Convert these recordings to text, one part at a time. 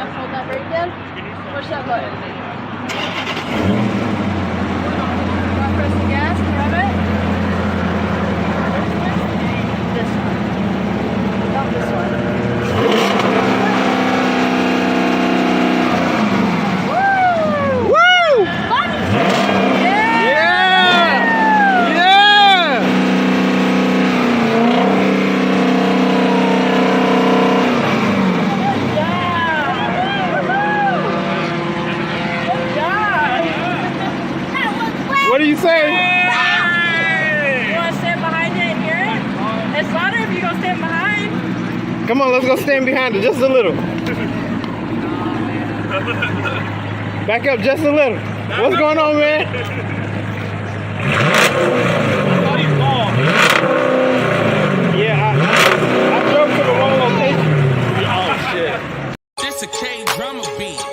Yeah, hold that brake down. Push that button. Now press the gas, grab it. This one. Not this one. What do you say? You want to stand behind it and hear it? It's louder if you go stand behind. Come on, let's go stand behind it just a little. Back up just a little. What's going on, man? Yeah, I drove to the wrong location. Oh, shit. This a K-drama beat.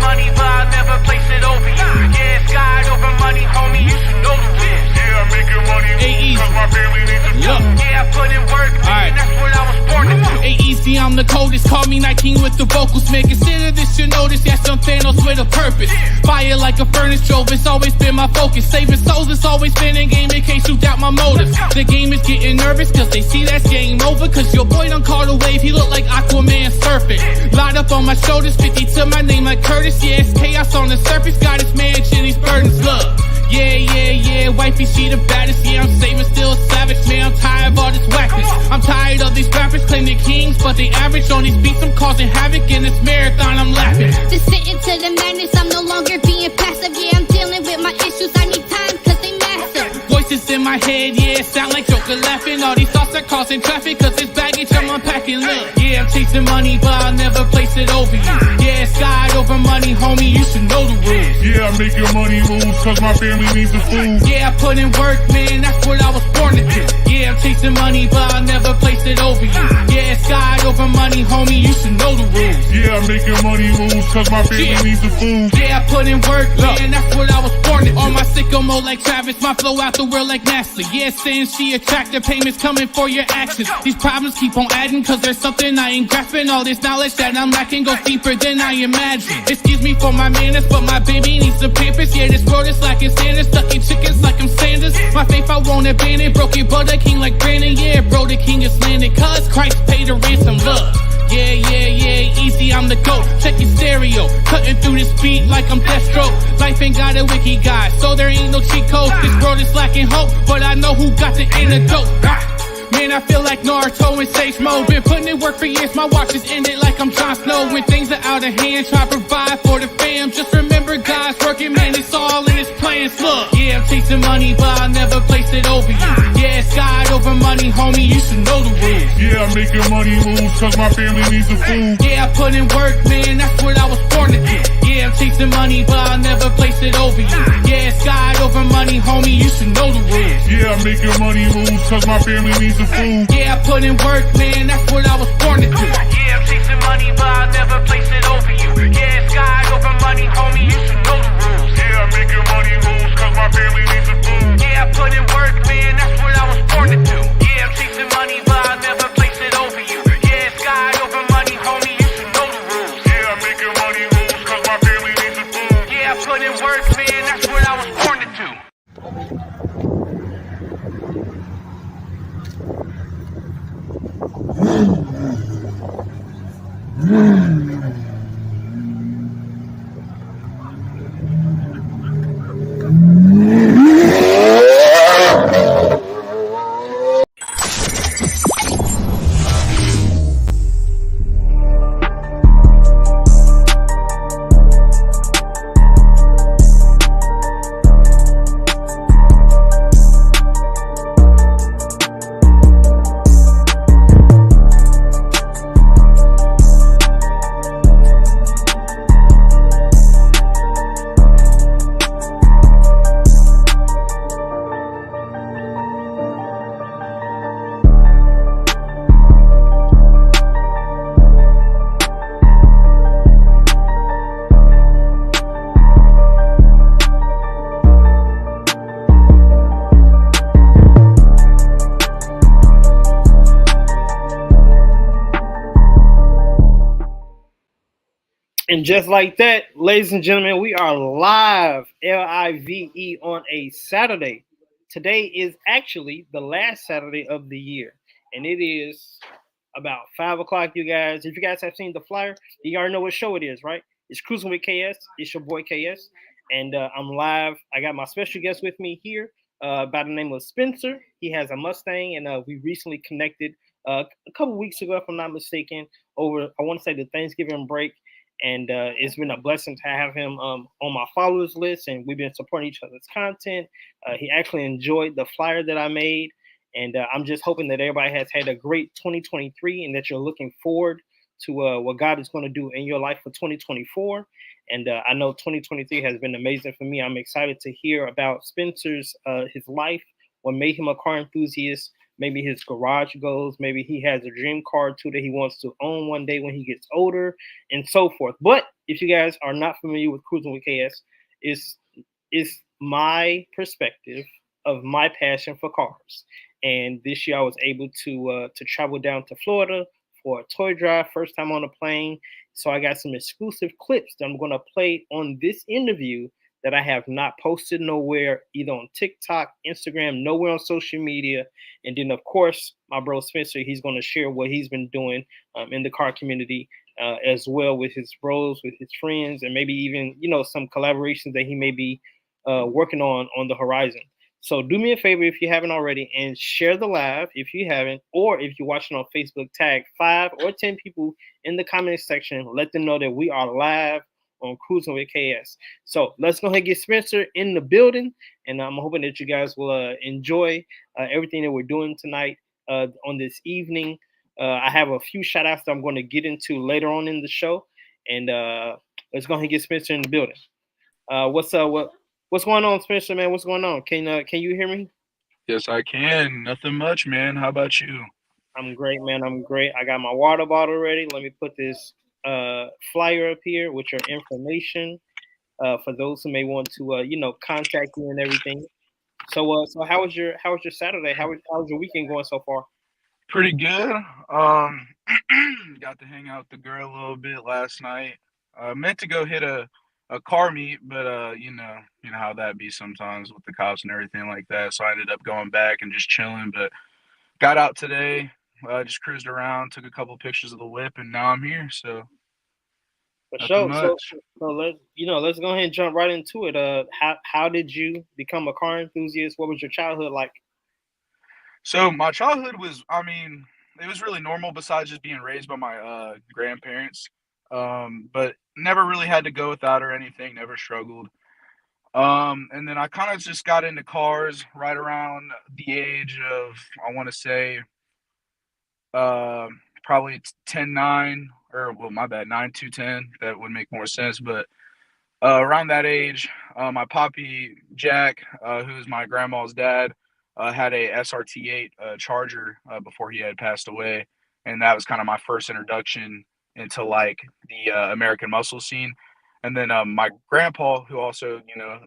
Money, but I'll never place it over you. Yeah, it's God over money, homie, you should know the rules. Yeah, I'm making money, cause my family needs a food. Yeah, I put in work, man, that's what I was born to do. Hey, easy, I'm the coldest, call me Night King with the vocals, man. Consider this your notice, yes, I'm Thanos with a purpose. Fire like a furnace trove, it's always been my focus. Saving souls, it's always been in game in case you doubt my motives. The game is getting nervous, cause they see that's game over. Cause your boy done caught a wave, he look like Aquaman surfing. Light up on my shoulders, 50 to my name like Curtis. Yeah, it's chaos on the surface, got his mansion, these burdens, look. Yeah, wifey, she the baddest. Yeah, I'm saving, still savage, man, I'm tired of all this whackness. I'm tired of these rappers claim they're kings, but they average on these beats. I'm causing havoc in this marathon, I'm laughing. Descending to the madness, I'm no longer being passive. Yeah, I'm dealing with my issues, I need time, cause they massive. Voices in my head, yeah, sound like Joker laughing. All these thoughts are causing traffic, cause it's baggage I'm unpacking, look. Yeah, I'm chasing money, but I'll never place it over you. Yeah, it's God over money, homie, you should know the rules. Yeah, I'm making money moves, cause my family needs the food. Yeah, I put in work, man, that's what I was born to do. Yeah, I'm chasing money, but I'll never place it over you. Yeah, it's God over money, homie, you should know the rules. Yeah, I'm making money moves, cause my family needs the food. Yeah, I put in work, man, that's what I was born to do. On my sicko mode like Travis, my flow out the world like Nasty. Yeah, saying she attractive, payments coming for your actions. These problems keep on adding, cause there's something I ain't grasping. All this knowledge that I'm lacking goes deeper than I imagine. Excuse me for my manners, but my baby needs some pampers. Yeah, this world is lacking standards, stuck in chickens like I'm Sanders. My faith I won't abandon, broke it, but a king like Brandon. Yeah, bro, the king is landed, cause Christ paid the ransom, look. Yeah, easy, I'm the GOAT. Check your stereo, cutting through this beat like I'm Deathstroke. Life ain't got a wiki guide, so there ain't no cheat code. This world is lacking hope, but I know who got the antidote. Man, I feel like Naruto in Sage Mode. Been putting in work for years, my watch is ended like I'm Jon Snow. When things are out of hand, try to provide for the fam. Just remember God's working, man, it's all in his plans. Look, yeah, I'm chasing money, but I'll never place it over you. Yeah, it's God over money, homie, you should know the rules. Yeah, I'm making money moves, cause my family needs the food. Yeah, I put in work, man, that's what I was born to do. Yeah, I'm chasing money, but I'll never place it over you. Yeah, it's God over money, homie, you should know the rules. Yeah, I'm making money moves, cause my family needs the food. Yeah, I put in work, man, that's what I was born to do. Yeah, I'm chasing money, but I'll never place it over you. Yeah, it's God over money, homie, you should know the rules. Yeah, I'm making money moves, cause my family needs the food. Yeah, I put in work, man, that's what I was born to do. Yeah, I'm chasing money, but I'll never place it over you. Yeah, it's God over money, homie, you should know the rules. Yeah, I'm making money moves, cause my family needs the food. Yeah, I put in work, man, that's what I was born to do. And just like that, ladies and gentlemen, we are live, LIVE, on a Saturday. Today is actually the last Saturday of the year, and it is about 5 o'clock, you guys. If you guys have seen the flyer, you already know what show it is, right? It's Cruising with KS. It's your boy KS, and I'm live. I got my special guest with me here by the name of Spencer. He has a Mustang, and we recently connected a couple weeks ago, if I'm not mistaken, over, I want to say, the Thanksgiving break. And it's been a blessing to have him on my followers list, and we've been supporting each other's content. He actually enjoyed the flyer that I made, and I'm just hoping that everybody has had a great 2023 and that you're looking forward to what God is going to do in your life for 2024. And I know 2023 has been amazing for me. I'm excited to hear about Spencer's his life, what made him a car enthusiast, maybe his garage goals, maybe he has a dream car too that he wants to own one day when he gets older, and so forth. But if you guys are not familiar with Cruising with KS, it's my perspective of my passion for cars. And this year I was able to travel down to Florida for a toy drive, first time on a plane. So I got some exclusive clips that I'm going to play on this interview that I have not posted nowhere, either on TikTok, Instagram, nowhere on social media. And then, of course, my bro Spencer, he's going to share what he's been doing in the car community as well, with his bros, with his friends, and maybe even, some collaborations that he may be working on the horizon. So do me a favor if you haven't already, and share the live if you haven't, or if you're watching on Facebook, tag 5 or 10 people in the comment section. Let them know that we are live on Cruising with KS. So let's go ahead and get Spencer in the building, and I'm hoping that you guys will enjoy everything that we're doing tonight on this evening. I have a few shout outs that I'm going to get into later on in the show, and let's go ahead and get Spencer in the building. What's going on, Spencer, man? What's going on? Can you hear me? Yes, I can. Nothing much, man. How about you? I'm great, man. I'm great. I got my water bottle ready. Let me put this flyer up here with your information for those who may want to contact you and everything. So how was your Saturday? How was your weekend going so far? Pretty good. Got to hang out with the girl a little bit last night. Meant to go hit a car meet, but you know how that be sometimes with the cops and everything like that. So I ended up going back and just chilling. But got out today, just cruised around, took a couple pictures of the whip, and now I'm here. So for sure. So let's go ahead and jump right into it. How did you become a car enthusiast? What was your childhood like? So my childhood was, it was really normal besides just being raised by my grandparents. But never really had to go without or anything, never struggled. And then I kind of just got into cars right around the age of, I want to say, probably 10-9, or, well, my bad, 9-10. That would make more sense. But around that age, my poppy, Jack, who's my grandma's dad, had a SRT8 Charger before he had passed away. And that was kind of my first introduction into like the American muscle scene. And then my grandpa, who also,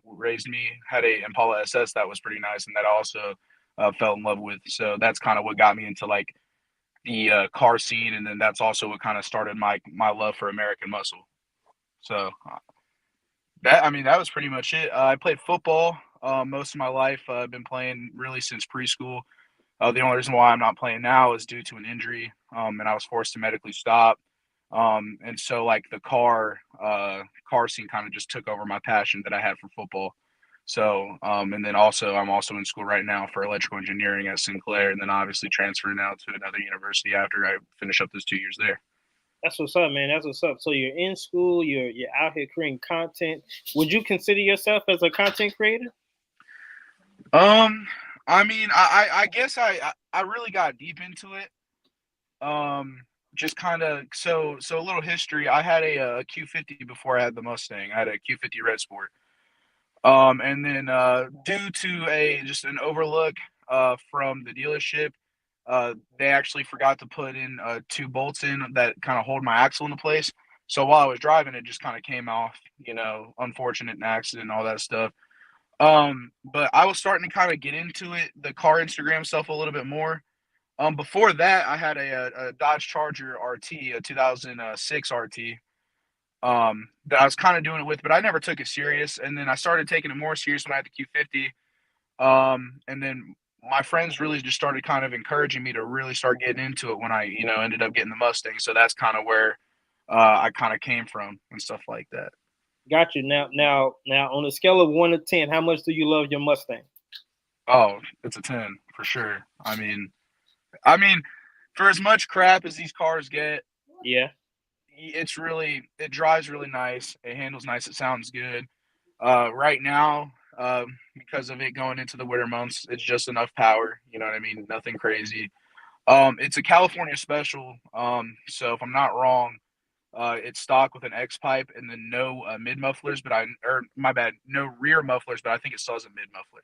raised me, had a Impala SS that was pretty nice, and that I also fell in love with. So that's kind of what got me into like the car scene. And then that's also what kind of started my love for American muscle. So that was pretty much it. I played football most of my life. I've been playing really since preschool. The only reason why I'm not playing now is due to an injury, and I was forced to medically stop. And so like the car scene kind of just took over my passion that I had for football. So, and then I'm also in school right now for electrical engineering at Sinclair, and then obviously transferring now to another university after I finish up those 2 years there. That's what's up, man. That's what's up. So you're in school, you're out here creating content. Would you consider yourself as a content creator? I guess I really got deep into it. Just kind of, so a little history. I had a Q50 before I had the Mustang. I had a Q50 Red Sport. And then due to just an overlook from the dealership, they actually forgot to put in 2 bolts in that kind of hold my axle into place. So while I was driving, it just kind of came off, unfortunate accident, all that stuff. But I was starting to kind of get into it, the car Instagram stuff a little bit more. Before that, I had a Dodge Charger RT, a 2006 RT. that I was kind of doing it with, but I never took it serious. And then I started taking it more serious when I had the Q50. And then my friends really just started kind of encouraging me to really start getting into it when I, ended up getting the Mustang. So that's kind of where I kind of came from and stuff like that. Got you. Now, on a scale of 1 to 10, how much do you love your Mustang? Oh, it's a 10 for sure. I mean, for as much crap as these cars get, yeah, it drives really nice. It handles nice. It sounds good. Right now, because of it going into the winter months, it's just enough power. You know what I mean? Nothing crazy. It's a California special. So if I'm not wrong, it's stock with an X pipe and then no mid mufflers, no rear mufflers, but I think it still has a mid muffler.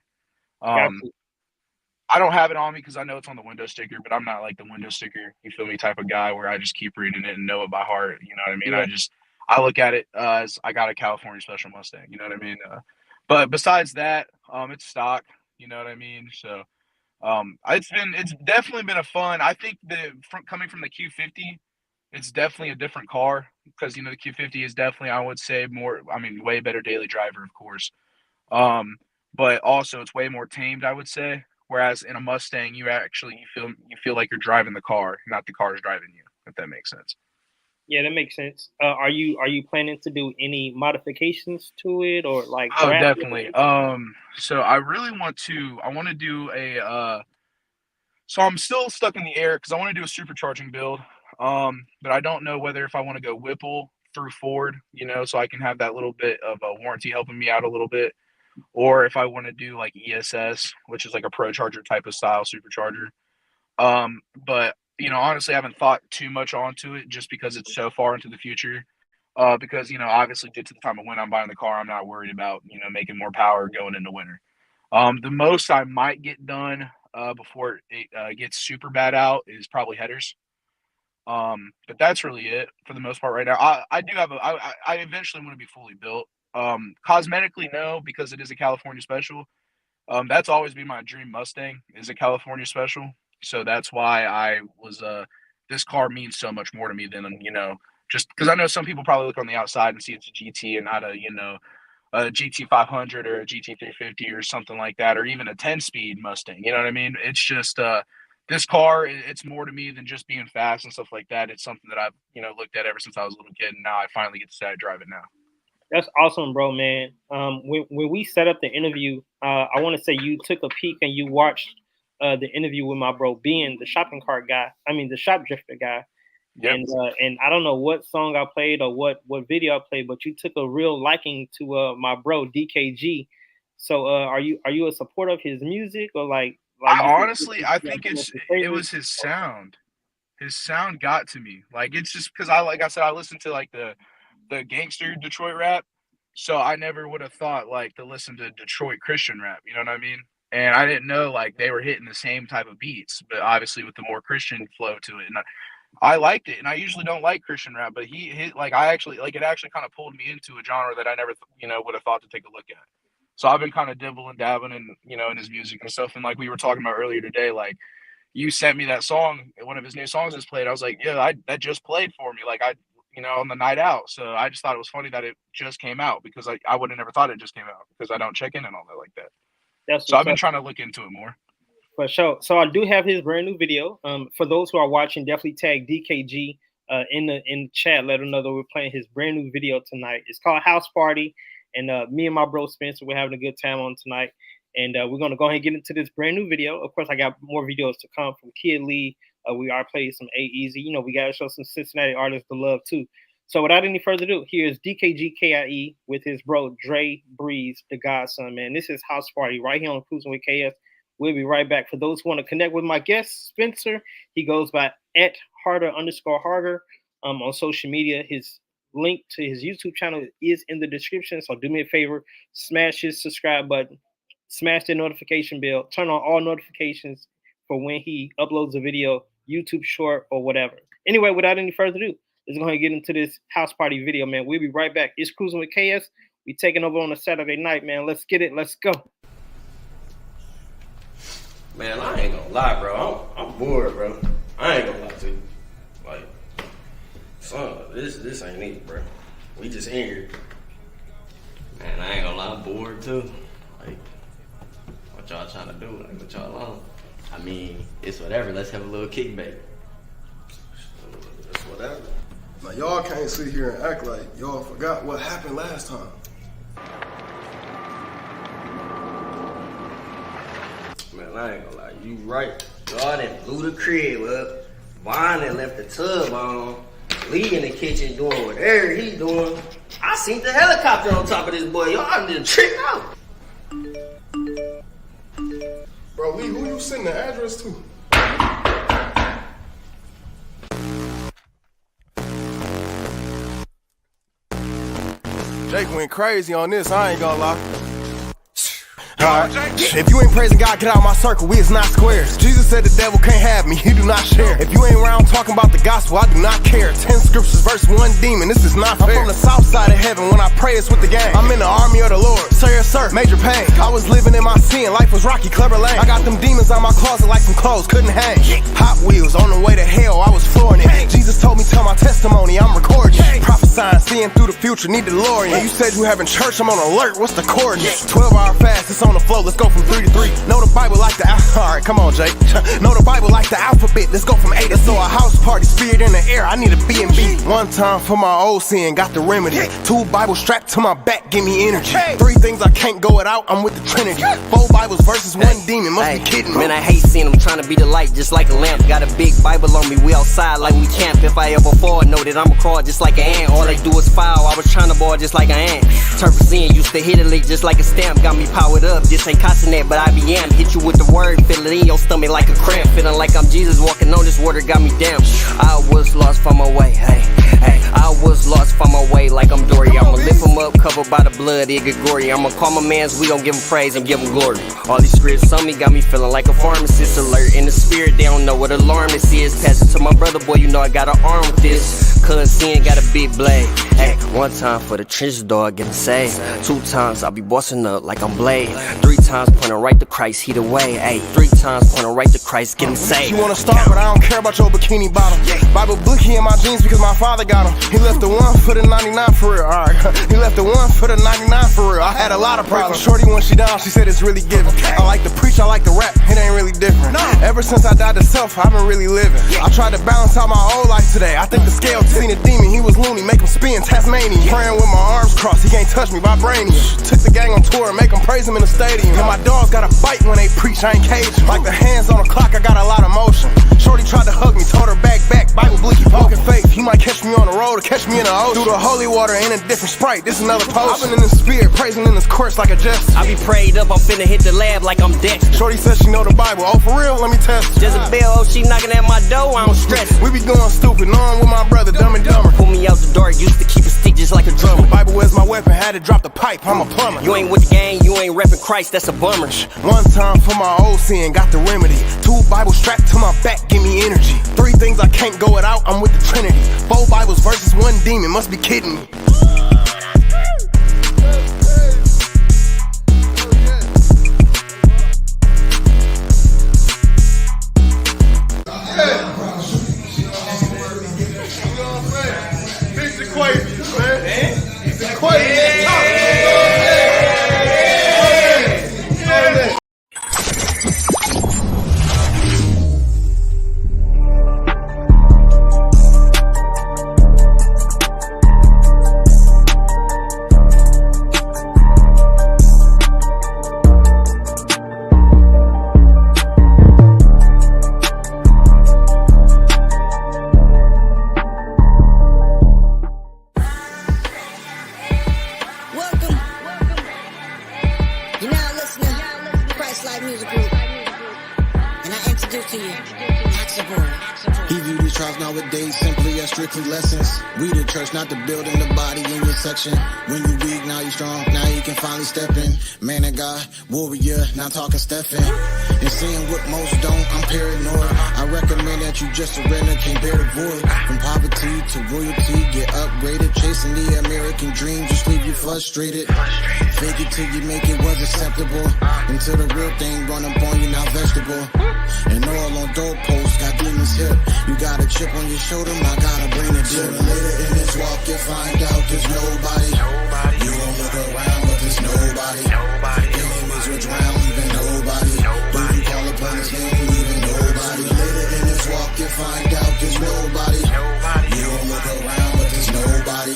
I don't have it on me because I know it's on the window sticker, but I'm not like the window sticker, you feel me, type of guy where I just keep reading it and know it by heart. You know what I mean? Yeah. I look at it as I got a California special Mustang. You know what I mean? But besides that, it's stock. You know what I mean? So it's definitely been a fun. I think coming from the Q50, it's definitely a different car because the Q50 is definitely, I would say, way better daily driver, of course. But also it's way more tamed, I would say. Whereas in a Mustang, you feel like you're driving the car, not the car is driving you. If that makes sense. Yeah, that makes sense. Are you planning to do any modifications to it or like? Oh, definitely. So I want to do so I'm still stuck in the air because I want to do a supercharging build. But I don't know whether if I want to go Whipple through Ford, so I can have that little bit of a warranty helping me out a little bit, or if I want to do like ESS, which is like a Pro Charger type of style supercharger. But honestly, I haven't thought too much onto it just because it's so far into the future. Because obviously due to the time of when I'm buying the car, I'm not worried about making more power going into winter. The most I might get done before it gets super bad out is probably headers. But that's really it for the most part right now. I do have I eventually want to be fully built. Cosmetically, no, because it is a California special. That's always been my dream Mustang is a California special. So that's why I was, this car means so much more to me than, just because I know some people probably look on the outside and see it's a GT and not a GT 500 or a GT 350 or something like that, or even a 10-speed Mustang. You know what I mean? It's just, this car, it's more to me than just being fast and stuff like that. It's something that I've, looked at ever since I was a little kid, and now I finally get to say I drive it now. That's awesome, bro, man. When we set up the interview, I want to say you took a peek and you watched the interview with my bro being the shopping cart guy. I mean, the shop drifter guy. Yep. And I don't know what song I played or what video I played, but you took a real liking to my bro DKG. So are you a supporter of his music or like honestly, I think it was his sound. His sound got to me. Like it's just because I listened to like the gangster Detroit rap. So I never would have thought like to listen to Detroit Christian rap, you know what I mean? And I didn't know like they were hitting the same type of beats, but obviously with the more Christian flow to it. And I liked it. And I usually don't like Christian rap, but it actually kind of pulled me into a genre that I never, would have thought to take a look at. So I've been kind of dibbling, dabbling in, in his music and stuff. And like we were talking about earlier today, like you sent me that song, one of his new songs is played. I was like, yeah, that just played for me. Like on the night out. So I just thought it was funny that it just came out because I would have never thought it just came out because I don't check in and all that like that. So I've been trying to look into it more. For sure. So I do have his brand new video. For those who are watching, definitely tag DKG in the chat. Let him know that we're playing his brand new video tonight. It's called House Party. And me and my bro Spencer, we're having a good time on tonight. And we're going to go ahead and get into this brand new video. Of course, I got more videos to come from Kid Lee. We are playing some A-Easy. We got to show some Cincinnati artists the love too. So without any further ado, here's DKG KIE with his bro Dre Breeze, the Godson, man. This is House Party right here on Kruisin with KS. We'll be right back. For those who want to connect with my guest, Spencer, he goes by @Harder_Harder on social media. His link to his YouTube channel is in the description. So do me a favor, smash his subscribe button, smash the notification bell, turn on all notifications for when he uploads a video, YouTube short or whatever. Anyway, without any further ado, let's go ahead and get into this house party video, man. We'll be right back. It's Kruisin with KS. We taking over on a Saturday night, man. Let's get it. Let's go. Man, I ain't gonna lie, bro. I'm bored, bro. I ain't gonna lie to you. Like, son, this ain't it, bro. We just in here. Man, I ain't gonna lie, I'm bored too. Like, what y'all trying to do? Like, what y'all on? I mean, it's whatever. Let's have a little kickback. It's whatever. Now, y'all can't sit here and act like y'all forgot what happened last time. Man, I ain't gonna lie. You right. Y'all done blew the crib up. Vaughn done left the tub on. Lee in the kitchen doing whatever he doing. I seen the helicopter on top of this boy. Y'all done tricked out. Bro, Lee, who you sending the address to? Jake went crazy on this, I ain't gonna lie. If you ain't praising God, get out of my circle, we is not squares. Jesus said the devil can't have me, he do not share. If you ain't around talking about the gospel, I do not care. 10 scriptures verse 1 demon, this is not fair. I'm from the south side of heaven, when I pray it's with the gang. I'm in the army of the Lord, sir, yes, sir, major pain. I was living in my sin, life was rocky, clever lane. I got them demons out my closet like some clothes, couldn't hang. Hot wheels, on the way to hell, I was flooring it. Jesus told me, tell my testimony, I'm recording. Prophesying, seeing through the future, need DeLorean. You said you having church, I'm on alert, what's the coordinates? 12-hour fast, it's on the flow, let's go from 3 to 3. Know the Bible like the alright, come on, Jake. Know the Bible like the alphabet, let's go from A to Z. So a house party, spirit in the air, I need a B&B. One time for my old sin, got the remedy. 2 Bibles strapped to my back, give me energy. 3 things I can't go without, I'm with the Trinity. 4 Bibles versus 1 demon, must be kidding me. Man, I hate seeing them trying to be the light, just like a lamp. Got a big Bible on me, we outside like we camp. If I ever fall, know that I'ma crawl just like an ant. All they do is foul, I was trying to ball just like an ant. Turpicine used to hit a lick just like a stamp. Got me powered up, this ain't Castanet, but I be amped. Hit you with the word, feel it in your stomach like a cramp. Feeling like I'm Jesus walking on this water, got me damn. I was lost from my way, hey, hey. I was lost from my way like I'm Dory. I'ma lift him up, covered by the blood, it get gory. I'ma call my mans, we gon' give him praise and give him glory. All these scripts on me got me feeling like a pharmacist. Alert in the spirit, they don't know what alarmist is. Pass it to my brother, boy, you know I got an arm with this. Cuz sin got a big blade. Hey, 1 time for the trenches, dog, getting saved. 2 times I'll be bossing up like I'm Blade. 3 times pointing right to Christ, he the way. Hey, 3 times pointing right to Christ, getting saved. You wanna start, but I don't care about your bikini bottom. Bible blicky in my jeans because my father got them. He left the 1 for the 99 for real, alright. He left the 1 for the 99 for real. I had a lot of problems. Shorty when she down, she said it's really giving. I like to preach, I like to rap, it ain't really different. Ever since I died to self, I've been really living. I tried to balance out my old life today. I think the scale seen a demon, he was loony, make him spin Tasmania. Praying with my arms crossed, he can't touch me, vibranium. Took the gang on tour and make him praise him in the stadium. And my dogs gotta bite when they preach, I ain't caging. Like the hands on the clock, I got a lot of motion. Shorty tried to hug me, told her back, Bible blicky, poking faith. He might catch me on the road or catch me in the ocean. Through the holy water in a different Sprite, this another post. I've been in the spirit, praising in this course like a jester. I be prayed up, I'm finna hit the lab like I'm Dexter. Shorty said she know the Bible, oh for real, let me test. Jezebel, oh she knocking at my door, I don't stress. We be going stupid, knowing with my brother, Dumb and Dumber. Pull me out the dark, used to keep it stick just like a drummer. Bible is my weapon, had to drop the pipe, I'm a plumber. You ain't with the gang, you ain't reppin' Christ, that's a bummer. 1 time for my old sin, got the remedy. 2 Bibles strapped to my back, give me energy. 3 things I can't go without, I'm with the Trinity. 4 Bibles versus 1 demon, must be kidding me. Nowadays, simply as strictly lessons. We the church, not the building, the body in your section. When you weak, weak, now you strong, now you can finally step in. Man of God, warrior, now talking Stephen. And seeing what most don't, I'm paranoid. I recommend that you just surrender, can't bear the void. From poverty to royalty, get upgraded. Chasing the American dream, just leave you frustrated. Fake it till you make it was acceptable. Until the real thing run up on you, now vegetable. And all on doorposts, got demons hip. You got a chip on your shoulder, now gotta bring it dip. Later in this walk, you find out there's nobody. You won't look around, but there's nobody. Enemies will drown, leaving nobody. When you call upon his name, leaving nobody. Later in this walk, you find out there's nobody. You won't look around, but there's nobody.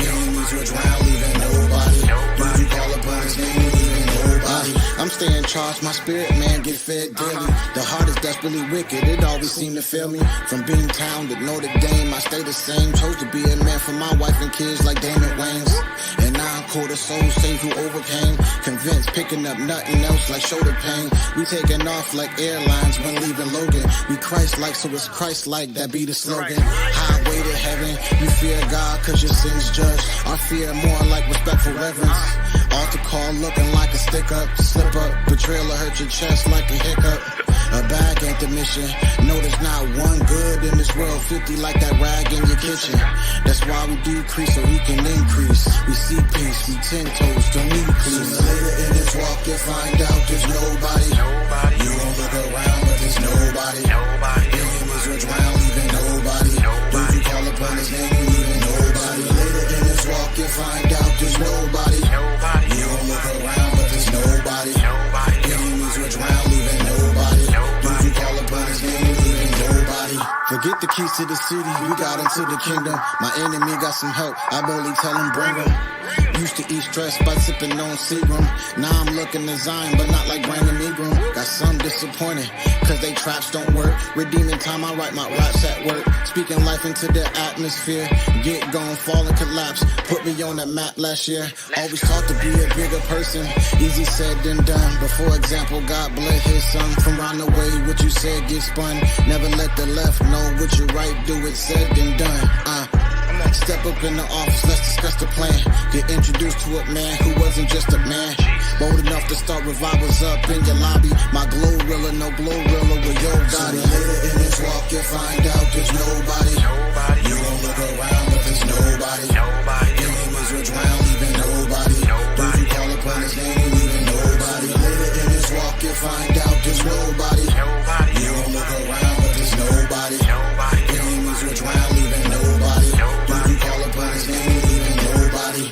Enemies will drown, leaving nobody. When you call upon his name, leaving nobody. I'm staying charged, my spirit man get fed daily. The heart is desperately wicked, it always seem to fail me. From Beantown to Notre Dame, I stay the same. Chose to be a man for my wife and kids like Damon Wayans. And 9 quarter souls saved who overcame. Convinced, picking up nothing else like shoulder pain. We taking off like airlines when leaving Logan. We Christ-like, so it's Christ-like, that be the slogan. Highway to heaven, you fear God cause your sins judged. Our fear more like respectful reverence. Altar call looking like a stick up, slip up. Betrayal will hurt your chest like a hiccup. A bag ain't the mission. No, there's not one good in this world. 50 like that rag in your kitchen. That's why we decrease so we can increase. We see peace, we 10 toes, don't need please. Later in this walk, you find out there's nobody. You won't look around, but there's nobody. Enemies will drown, leaving nobody. When you call upon his name, leaving nobody. Later in this walk, you find out there's nobody. You won't look around, but there's nobody. Enemies will drown, leaving nobody. When you call upon his name, leaving nobody. Forget the keys to the city, we got into the kingdom. My enemy got some help, I boldly tell him bring him. Used to eat stress by sipping on serum. Now I'm looking to Zion, but not like Brandon Ingram. Got some disappointed, cause they traps don't work. Redeeming time, I write my raps at work. Speaking life into the atmosphere. Get gone, fall and collapse. Put me on that map last year. Always taught to be a bigger person. Easy said than done. But for example, God bled his son. From round the way, what you said get spun. Never let the left know what you right, do it said and done. Step up in the office, let's discuss the plan. Get introduced to a man who wasn't just a man. Bold enough to start revivals up in your lobby. My Glorilla, no Glorilla with your body. Later in this walk, you find out there's nobody. You won't look around, but there's nobody. Enemies will drown, leaving nobody. When you call upon his name, leaving nobody. Later in this walk, you find out there's nobody. You won't look around, but there's nobody. Enemies will drown, leaving nobody. When you call upon his name, leaving nobody.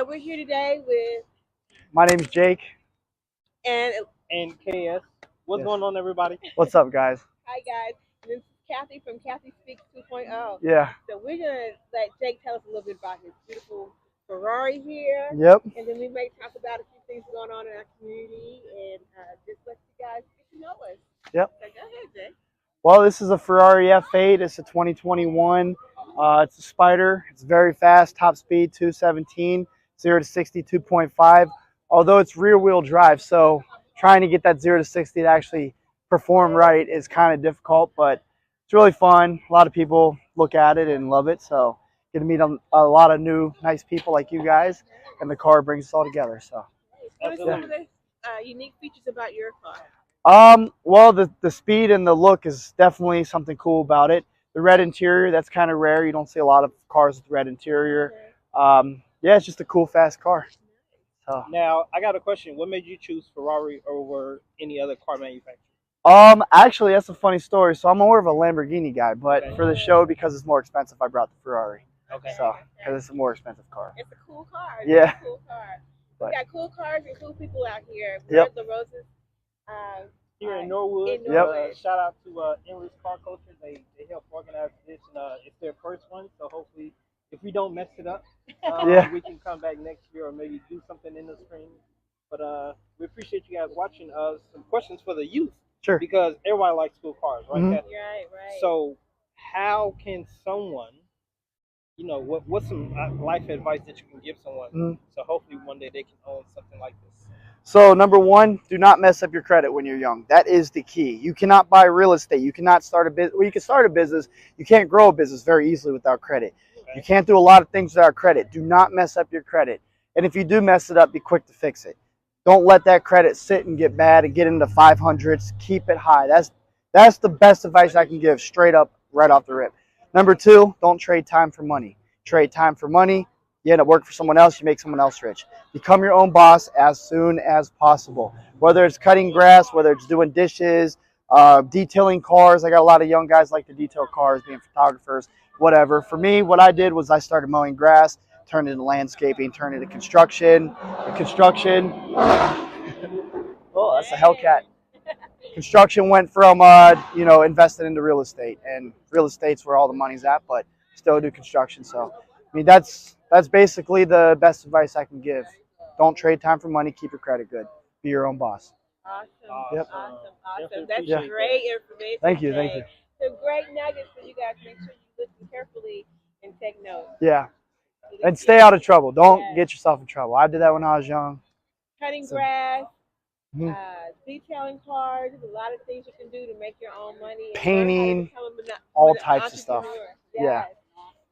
We're here today with My name is Jake. and KS. What's Yes. going on, everybody? What's up, guys? hi guys. This is Kathy from Kathy Speaks 2.0. Yeah. So we're gonna let Jake tell us a little bit about his beautiful Ferrari here. Yep. And then we may talk about a few things going on in our community and just let you guys get to know us. Yep. So go ahead, Jake. Well, this is a Ferrari F8. It's a 2021. It's a Spider. It's very fast. Top speed 217. 0 to 60 2.5. Although it's rear-wheel drive, so trying to get that 0 to 60 to actually perform right is kind of difficult, but it's really fun. A lot of people look at it and love it, so get to meet a lot of new nice people like you guys, and the car brings us all together. So. What are some of the unique features about your car? Well, the speed and the look is definitely something cool about it. The red interior, that's kind of rare. You don't see a lot of cars with red interior. Yeah, it's just a cool, fast car. So. Now, I got a question. What made you choose Ferrari over any other car manufacturer? Actually, that's a funny story. So I'm more of a Lamborghini guy, but for the show, because it's more expensive, I brought the Ferrari. Okay. So, because it's a more expensive car. It's a cool car. Yeah. It's a cool car. But, we got cool cars and cool people out here. Yep. The Roses. Here in Norwood. Yep. Shout out to Endless Car Culture. They help organize this, and it's their first one. So hopefully, if we don't mess it up, we can come back next year or maybe do something in the spring. But we appreciate you guys watching. Some questions for the youth. Sure. Because everybody likes cool cars, right? Mm-hmm. Right. So how can someone, what's some life advice that you can give someone? Mm-hmm. So hopefully one day they can own something like this. So number one, do not mess up your credit when you're young. That is the key. You cannot buy real estate. You cannot start a business. Well, you can start a business. You can't grow a business very easily without credit. Okay. You can't do a lot of things without credit. Do not mess up your credit. And if you do mess it up, be quick to fix it. Don't let that credit sit and get bad and get into 500s. Keep it high. That's the best advice I can give straight up right off the rip. Number two, don't trade time for money. Trade time for money. You end up working for someone else, you make someone else rich. Become your own boss as soon as possible. Whether it's cutting grass, whether it's doing dishes, detailing cars. I got a lot of young guys like to detail cars, being photographers, whatever. For me, what I did was I started mowing grass, turned it into landscaping, turned it into construction. Construction. Oh, that's a Hellcat. Construction went from, investing into real estate. And real estate's where all the money's at, but still do construction. So, I mean, that's basically the best advice I can give. Don't trade time for money. Keep your credit good. Be your own boss. Awesome. Yep. Awesome. That's great information. Thank you. Some great nuggets for you guys. Make sure you listen carefully and take notes. Yeah. And stay out of trouble. Don't get yourself in trouble. I did that when I was young. Cutting grass, detailing cars. There's a lot of things you can do to make your own money. Painting, all types of stuff. Yes. Yeah.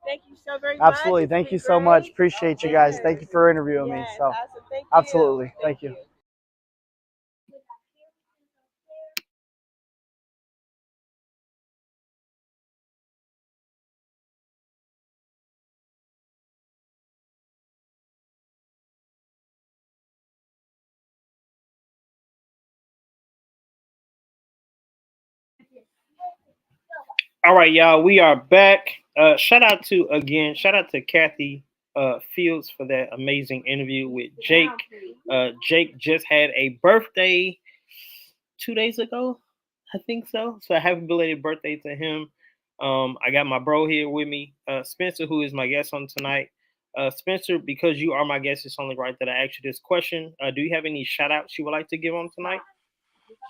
Thank you so very much. Absolutely. Thank you so much. Appreciate you guys. Thank you for interviewing me. So, awesome. Thank you. absolutely. Thank you. All right, y'all. We are back. Shout out to Kathy Fields for that amazing interview with Jake. Jake just had a birthday 2 days ago, I think so. So happy belated birthday to him. I got my bro here with me, Spencer, who is my guest on tonight. Spencer, because you are my guest, it's only right that I ask you this question. Do you have any shout outs you would like to give on tonight?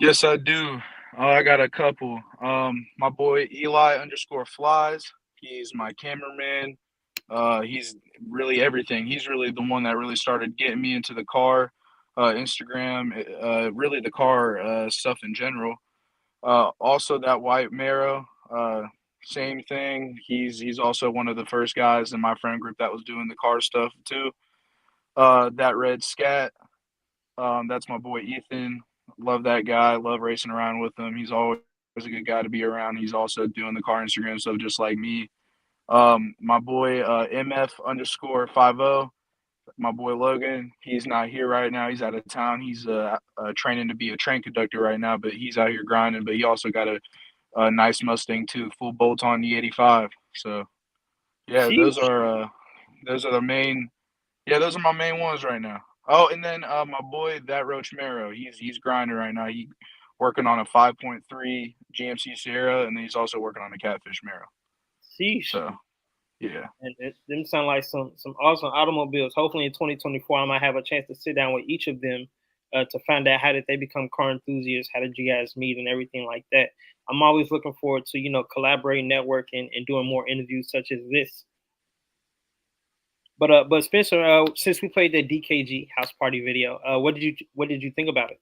Yes, I do. I got a couple. My boy Eli_flies. He's my cameraman. He's really everything. He's really the one that really started getting me into the car, Instagram, really the car stuff in general. Also that white Marrow, same thing. He's also one of the first guys in my friend group that was doing the car stuff too. That red Scat, that's my boy Ethan. Love that guy. Love racing around with him. He's always a good guy to be around. He's also doing the car Instagram stuff just like me. My boy MF_50. My boy Logan. He's not here right now. He's out of town. He's training to be a train conductor right now, but he's out here grinding. But he also got a nice Mustang too, full bolt on E85. So yeah, those are the main. Yeah, those are my main ones right now. Oh, and then my boy, that Roach Marrow, he's grinding right now. He working on a 5.3 GMC Sierra, and then he's also working on a Catfish Marrow. See, so yeah, and them sound like some awesome automobiles. Hopefully in 2024, I might have a chance to sit down with each of them to find out how did they become car enthusiasts, how did you guys meet, and everything like that. I'm always looking forward to collaborating, networking, and doing more interviews such as this. But Spencer, since we played the DKG house party video, what did you think about it?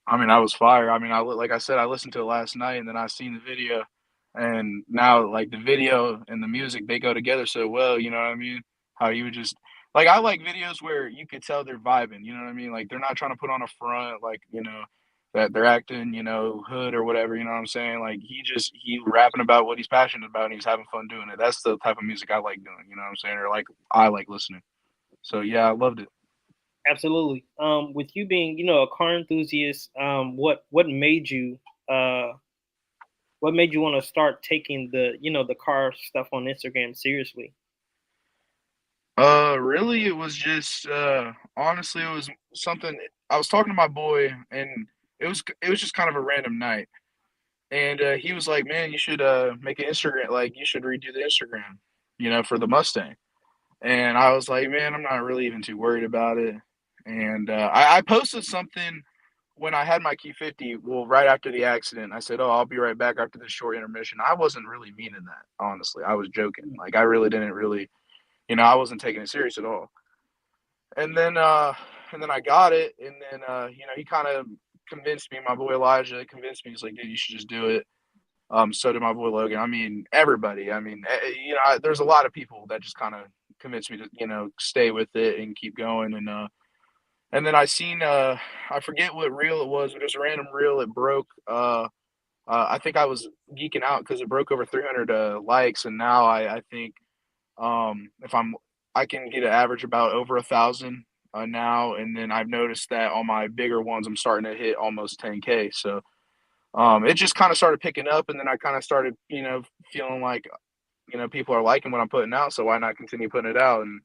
I mean, I was fire. I mean, like I said, I listened to it last night, and then I seen the video. And now like the video and the music, they go together so well, you know what I mean? How you would just like I like videos where you could tell they're vibing, you know what I mean? Like they're not trying to put on a front, like, you know, that they're acting, you know, hood or whatever, you know what I'm saying? Like he rapping about what he's passionate about and he's having fun doing it. That's the type of music I like doing, you know what I'm saying? Or like I like listening. So yeah, I loved it. Absolutely. With you being, you know, a car enthusiast, what made you want to start taking the, you know, the car stuff on Instagram seriously? Really, it was just honestly, it was something. I was talking to my boy, and it was just kind of a random night, and he was like, "Man, you should make an Instagram. Like, you should redo the Instagram, you know, for the Mustang." And I was like, "Man, I'm not really even too worried about it." And I posted something when I had my Q50. Well, right after the accident, I said, "Oh, I'll be right back after this short intermission." I wasn't really meaning that, honestly. I was joking. Like, I really didn't really. You know, I wasn't taking it serious at all. And then I got it, and then you know, he kind of convinced me. My boy Elijah convinced me. He's like, "Dude, you should just do it." So did my boy Logan. I mean, everybody. I mean, you know, there's a lot of people that just kind of convinced me to, you know, stay with it and keep going. And then I seen I forget what reel it was, but it was a random reel. It broke. I think I was geeking out because it broke over 300 likes, and now I think if I can get an average about over 1,000 now, and then I've noticed that on my bigger ones, I'm starting to hit almost 10K. So it just kind of started picking up, and then I kind of started, you know, feeling like, you know, people are liking what I'm putting out, so why not continue putting it out? And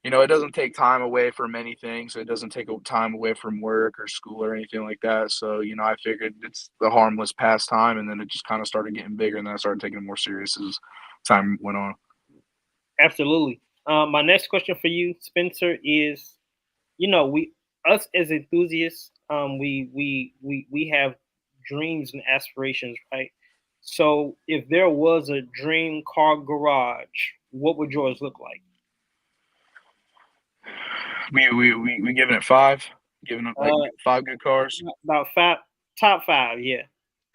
you know, it doesn't take time away from anything, so it doesn't take time away from work or school or anything like that. So you know, I figured it's the harmless pastime, and then it just kind of started getting bigger, and then I started taking it more serious as time went on. Absolutely. My next question for you, Spencer, is, you know, us as enthusiasts, we have dreams and aspirations, right? So if there was a dream car garage, what would yours look like? We giving it 5, giving up like 5 good cars. About 5, top 5, yeah.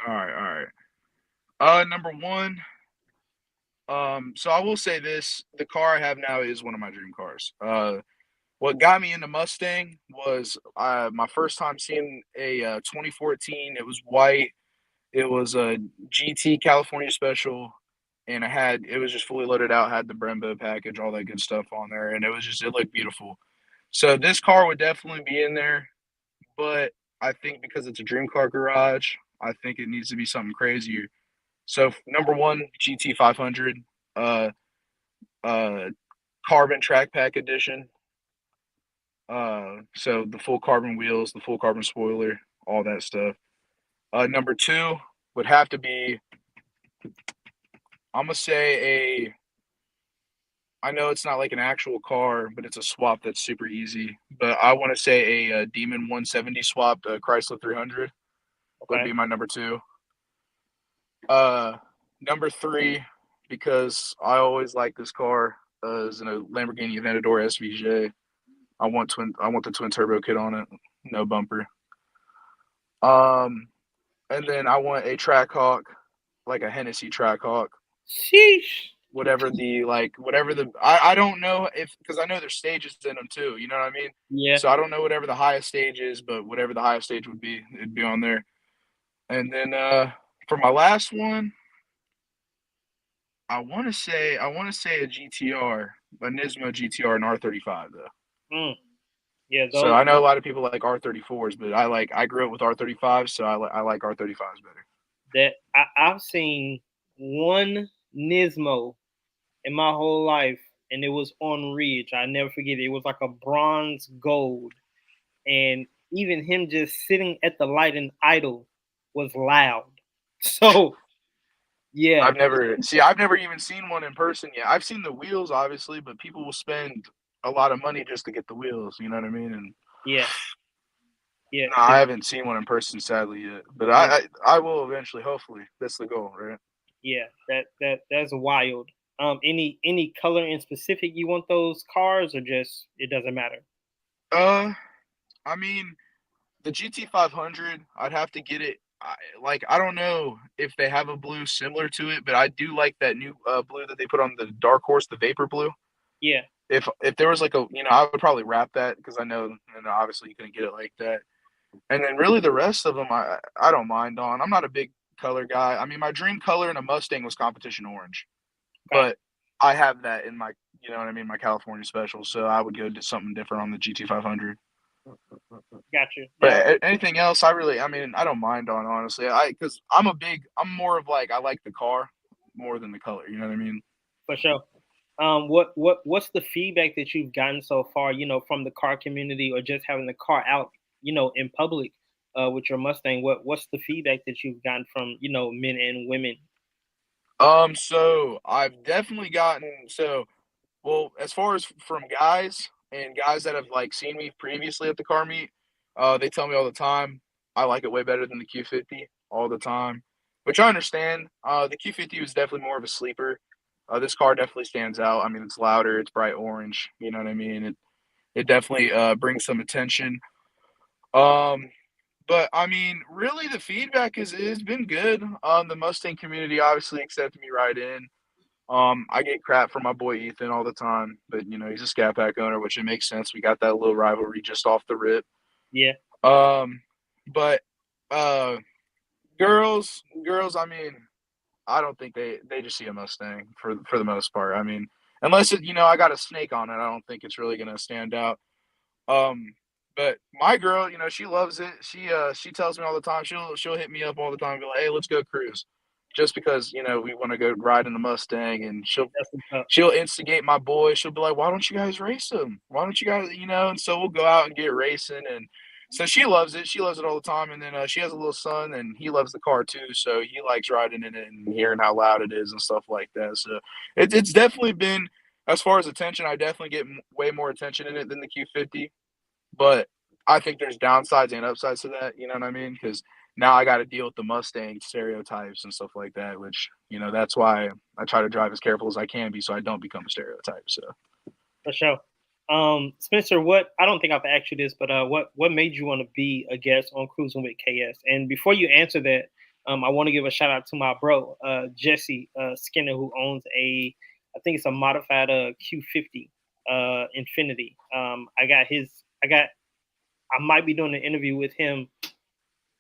All right. Number 1. So I will say this: the car I have now is one of my dream cars. What got me into Mustang was my first time seeing a 2014. It was white. It was a GT California Special, and it was just fully loaded out. Had the Brembo package, all that good stuff on there, and it looked beautiful. So this car would definitely be in there, but I think because it's a dream car garage, I think it needs to be something crazier. So number 1, GT 500, carbon track pack edition. So the full carbon wheels, the full carbon spoiler, all that stuff. Number 2 would have to be, I'm gonna say I know it's not like an actual car, but it's a swap that's super easy. But I want to say a Demon 170 swapped Chrysler 300 would be my number 2. Number 3, because I always like this car, is in a Lamborghini Aventador SVJ. I want the twin turbo kit on it, no bumper. And then I want a Trackhawk, like a Hennessy Trackhawk. Sheesh. I don't know because I know there's stages in them too. You know what I mean? Yeah. So I don't know whatever the highest stage is, but whatever the highest stage would be, it'd be on there. And then for my last one, I want to say a GTR, a Nismo GTR and R35 though. Yeah. So I know a lot of people like R34s, but I grew up with R35s, so I like R35s better. That I've seen one Nismo in my whole life, and it was on Ridge. I never forget it. It was like a bronze gold, and even him just sitting at the light and idle was loud. So yeah, I've never even seen one in person yet. I've seen the wheels, obviously, but people will spend a lot of money just to get the wheels. You know what I mean? And yeah. No, I haven't seen one in person, sadly, yet. But I will eventually. Hopefully, that's the goal, right? Yeah, that's wild. Any color in specific you want those cars, or just it doesn't matter? I mean, the GT500, I'd have to get it I don't know if they have a blue similar to it, but I do like that new blue that they put on the Dark Horse, the Vapor Blue. Yeah. If there was like a, I would probably wrap that because I know, obviously you couldn't get it like that. And then really the rest of them, I don't mind on. I'm not a big color guy. I mean, my dream color in a Mustang was competition orange, but I have that in my, my California special. So I would go do something different on the GT500. Gotcha. But anything else, I don't mind on, honestly. Because I'm more of like, I like the car more than the color. You know what I mean? For sure. What's the feedback that you've gotten so far, from the car community or just having the car out, in public with your Mustang? What's the feedback that you've gotten from, men and women? So I've definitely gotten, well, as far as from guys and guys that have like seen me previously at the car meet, they tell me all the time, I like it way better than the Q50 all the time, which I understand. The Q50 was definitely more of a sleeper. This car definitely stands out. I mean, it's louder, it's bright orange, you know what I mean? It definitely brings some attention. But I mean, really the feedback has been good. The Mustang community obviously accepted me right in. I get crap from my boy Ethan all the time, but he's a Scat Pack owner, which it makes sense. We got that little rivalry just off the rip. Yeah. But girls, I mean, I don't think they just see a Mustang for the most part. I mean, unless I got a snake on it, I don't think it's really gonna stand out. But my girl, she loves it. She tells me all the time. She'll hit me up all the time and be like, "Hey, let's go cruise," just because we want to go ride in the Mustang, and she'll instigate my boy. She'll be like, "Why don't you guys race them? Why don't you guys?" And so we'll go out and get racing, and so she loves it. She loves it all the time. And then she has a little son, and he loves the car too. So he likes riding in it and hearing how loud it is and stuff like that. So it's definitely been, as far as attention, I definitely get way more attention in it than the Q50. But I think there's downsides and upsides to that. You know what I mean? Because now I got to deal with the Mustang stereotypes and stuff like that, which, that's why I try to drive as careful as I can be so I don't become a stereotype. So for sure. Spencer, I don't think I've asked you this, but what made you want to be a guest on Kruisin with KS? And before you answer that, I want to give a shout out to my bro, Jesse Skinner, who owns I think it's a modified Q50 Infinity. I might be doing an interview with him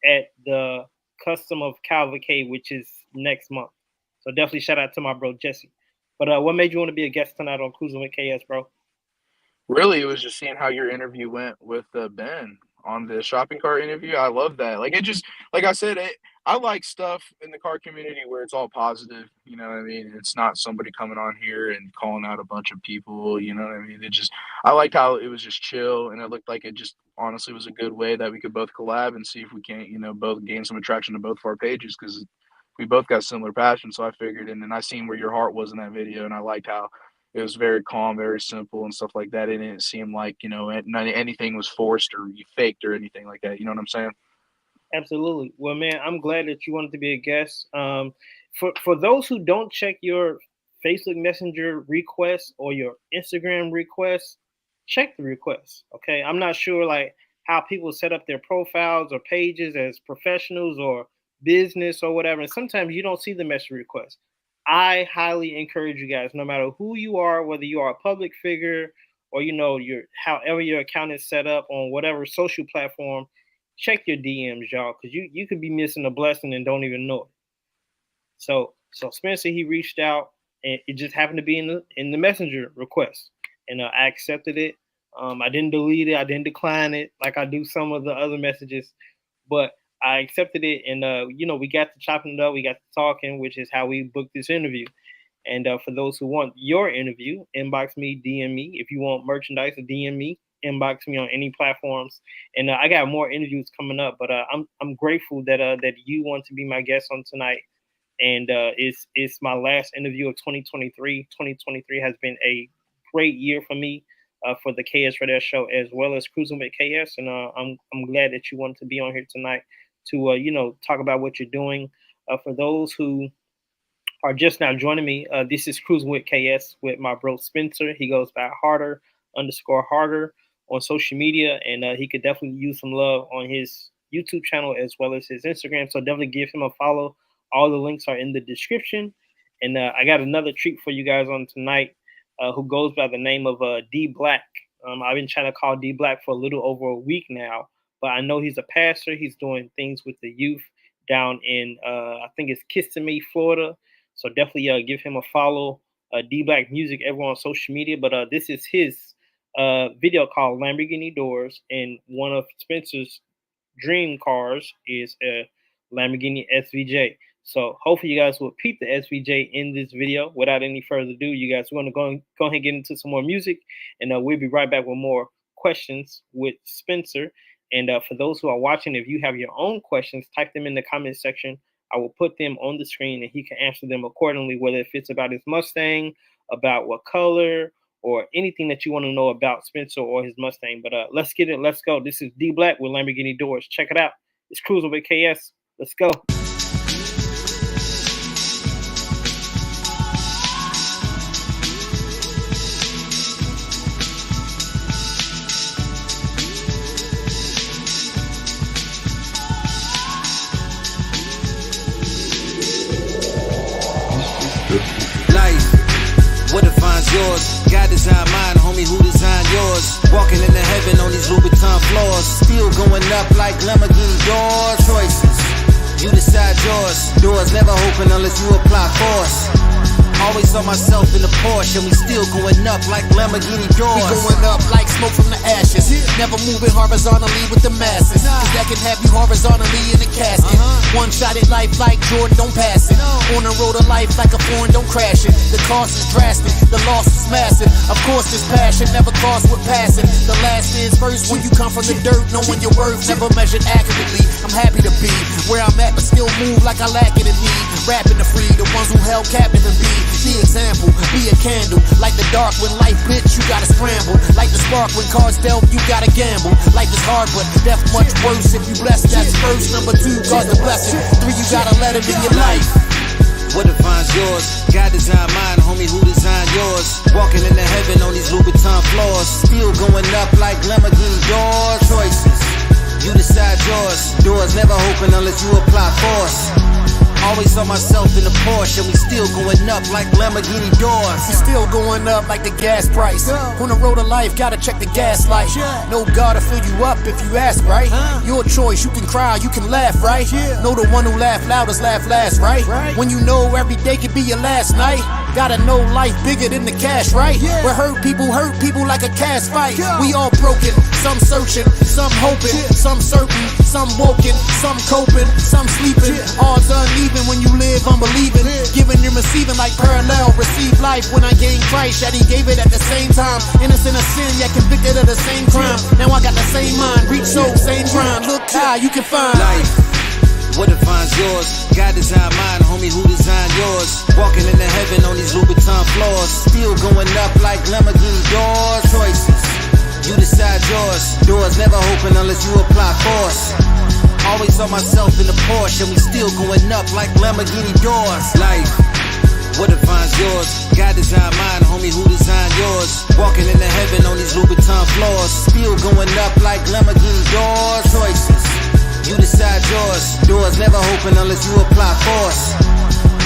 at the Custom of Cavalcade, which is next month. So definitely shout out to my bro Jesse. But what made you want to be a guest tonight on Kruisin with KS, bro? Really, it was just seeing how your interview went with Ben on the shopping cart interview. I love that. Like I said, I like stuff in the car community where it's all positive. You know what I mean? It's not somebody coming on here and calling out a bunch of people. You know what I mean? I liked how it was just chill, and it looked like it just honestly was a good way that we could both collab and see if we can't, both gain some attraction to both of our pages, because we both got similar passions. So I figured, and then I seen where your heart was in that video, and I liked how it was very calm, very simple and stuff like that. It didn't seem like, anything was forced or you faked or anything like that. You know what I'm saying? Absolutely. Well, man, I'm glad that you wanted to be a guest. For those who don't check your Facebook Messenger requests or your Instagram requests, check the requests. Okay. I'm not sure like how people set up their profiles or pages as professionals or business or whatever. And sometimes you don't see the message requests. I highly encourage you guys, no matter who you are, whether you are a public figure or, however your account is set up on whatever social platform, check your DMs, y'all, because you could be missing a blessing and don't even know it. So Spencer, he reached out, and it just happened to be in the messenger request, and I accepted it. I didn't delete it. I didn't decline it like I do some of the other messages, but I accepted it, and we got to chopping it up, we got to talking, which is how we booked this interview. And for those who want your interview, inbox me, DM me. If you want merchandise, DM me, inbox me on any platforms. And I got more interviews coming up, but I'm grateful that you want to be my guest on tonight. And it's my last interview of 2023. 2023 has been a great year for me. For the KS Radio Show, as well as Kruisin with KS, and I'm glad that you wanted to be on here tonight to talk about what you're doing. For those who are just now joining me, this is Kruisin with KS with my bro Spencer. He goes by Harder_Harder on social media, and he could definitely use some love on his YouTube channel as well as his Instagram. So definitely give him a follow. All the links are in the description. And I got another treat for you guys on tonight, who goes by the name of D Black. I've been trying to call D Black for a little over a week now, but I know he's a pastor. He's doing things with the youth down in, I think it's Kissimmee, Florida. So definitely give him a follow. D Black Music everywhere on social media. But this is his video called Lamborghini Doors, and one of Spencer's dream cars is a Lamborghini SVJ. So hopefully you guys will peep the SVJ in this video. Without any further ado, you guys, we're going to go ahead and get into some more music, and we'll be right back with more questions with Spencer. And for those who are watching, if you have your own questions, type them in the comment section. I will put them on the screen, and he can answer them accordingly, whether if it's about his Mustang, about what color, or anything that you want to know about Spencer or his Mustang. But let's get it. Let's go. This is D Black with Lamborghini Doors. Check it out. It's Kruisin with KS. Let's go. What defines yours? God designed mine, homie, who designed yours? Walking into heaven on these Louboutin floors, still going up like Lamborghini doors. Choices, you decide yours. Doors never open unless you apply force. Always saw myself in the Porsche, and we still going up like Lamborghini doors. We going up like smoke from the ashes. Never moving horizontally with the masses. Cause that can have you horizontally in a casket. One shot at life like Jordan, don't pass it. On the road of life like a foreign, don't crash it. The cost is drastic, the loss is massive. Of course this passion never costs with passing. The last is first when you come from the dirt, knowing your worth never measured accurately. I'm happy to be where I'm at, but still move like I lack it in need. Rapping to free the ones who held captive and be the example, be a candle. Like the dark when life bitch, you gotta scramble. Like the spark when cards dealt, you gotta gamble. Life is hard, but death much worse. If you blessed, that's first. Number two, God's the blessing. Three, you gotta let him in your life. What defines yours? God designed mine, homie, who designed yours? Walking into heaven on these Louboutin floors, still going up like Lamborghini doors. Choices, you decide yours. Doors never open unless you apply force. Always saw myself in the Porsche, and we still going up like Lamborghini doors. We still going up like the gas price. On the road of life, gotta check the gas light. No God to fill you up if you ask, right? Your choice, you can cry, you can laugh, right? Know the one who laugh loudest laugh last, right? When you know every day could be your last night. Gotta know life bigger than the cash, right? Where hurt people like a cash fight. We all broken, some searching, some hoping, some certain, some woken, some coping, some sleeping. Odds uneven when you live unbelieving. Giving and receiving like parallel. Receive life when I gained Christ, yet he gave it at the same time. Innocent of sin, yet convicted of the same crime. Now I got the same mind, reach soul, same grind. Look high, you can find life. What defines yours? God designed mine, homie, who designed yours? Walking into heaven on these Louboutin floors, still going up like Lamborghini doors. Choices, you decide yours. Doors never open unless you apply force. Always saw myself in the Porsche, and we still going up like Lamborghini doors. Life, what defines yours? God designed mine, homie, who designed yours? Walking into heaven on these Louboutin floors, still going up like Lamborghini doors. Choices, you decide yours. Doors never open unless you apply force.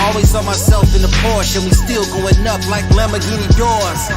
Always saw myself in the Porsche, and we still going up like Lamborghini doors.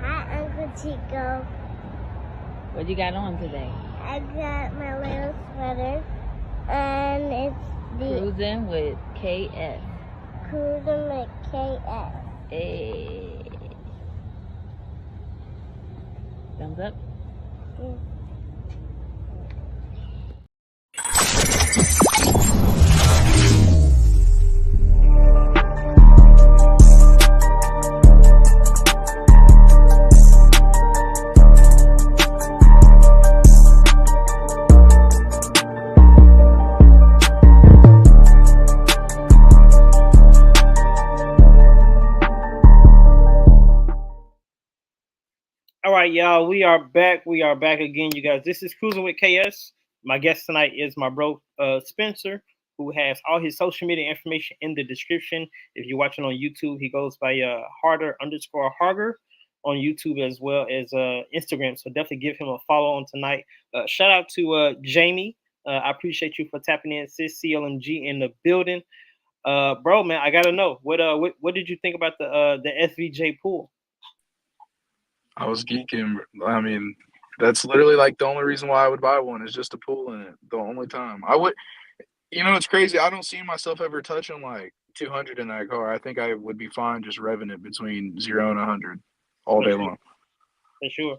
Hi, Uncle Chico. What you got on today? I got my little sweater, and it's the Kruisin with KS. Kruisin with KS. Hey. Thumbs up. Yeah. All right, y'all. We are back. We are back again, you guys. This is Cruising with KS. My guest tonight is my bro Spencer, who has all his social media information in the description. If you're watching on YouTube, he goes by Harder_Harger on YouTube as well as Instagram. So definitely give him a follow on tonight. Shout out to Jamie. I appreciate you for tapping in, sis. CLMG in the building. Bro, man, I gotta know what did you think about the SVJ pool? I was geeking. I mean, that's literally like the only reason why I would buy one is just to pool in it. The only time I would, it's crazy. I don't see myself ever touching like 200 in that car. I think I would be fine just revving it between 0 and 100 all day long. For sure.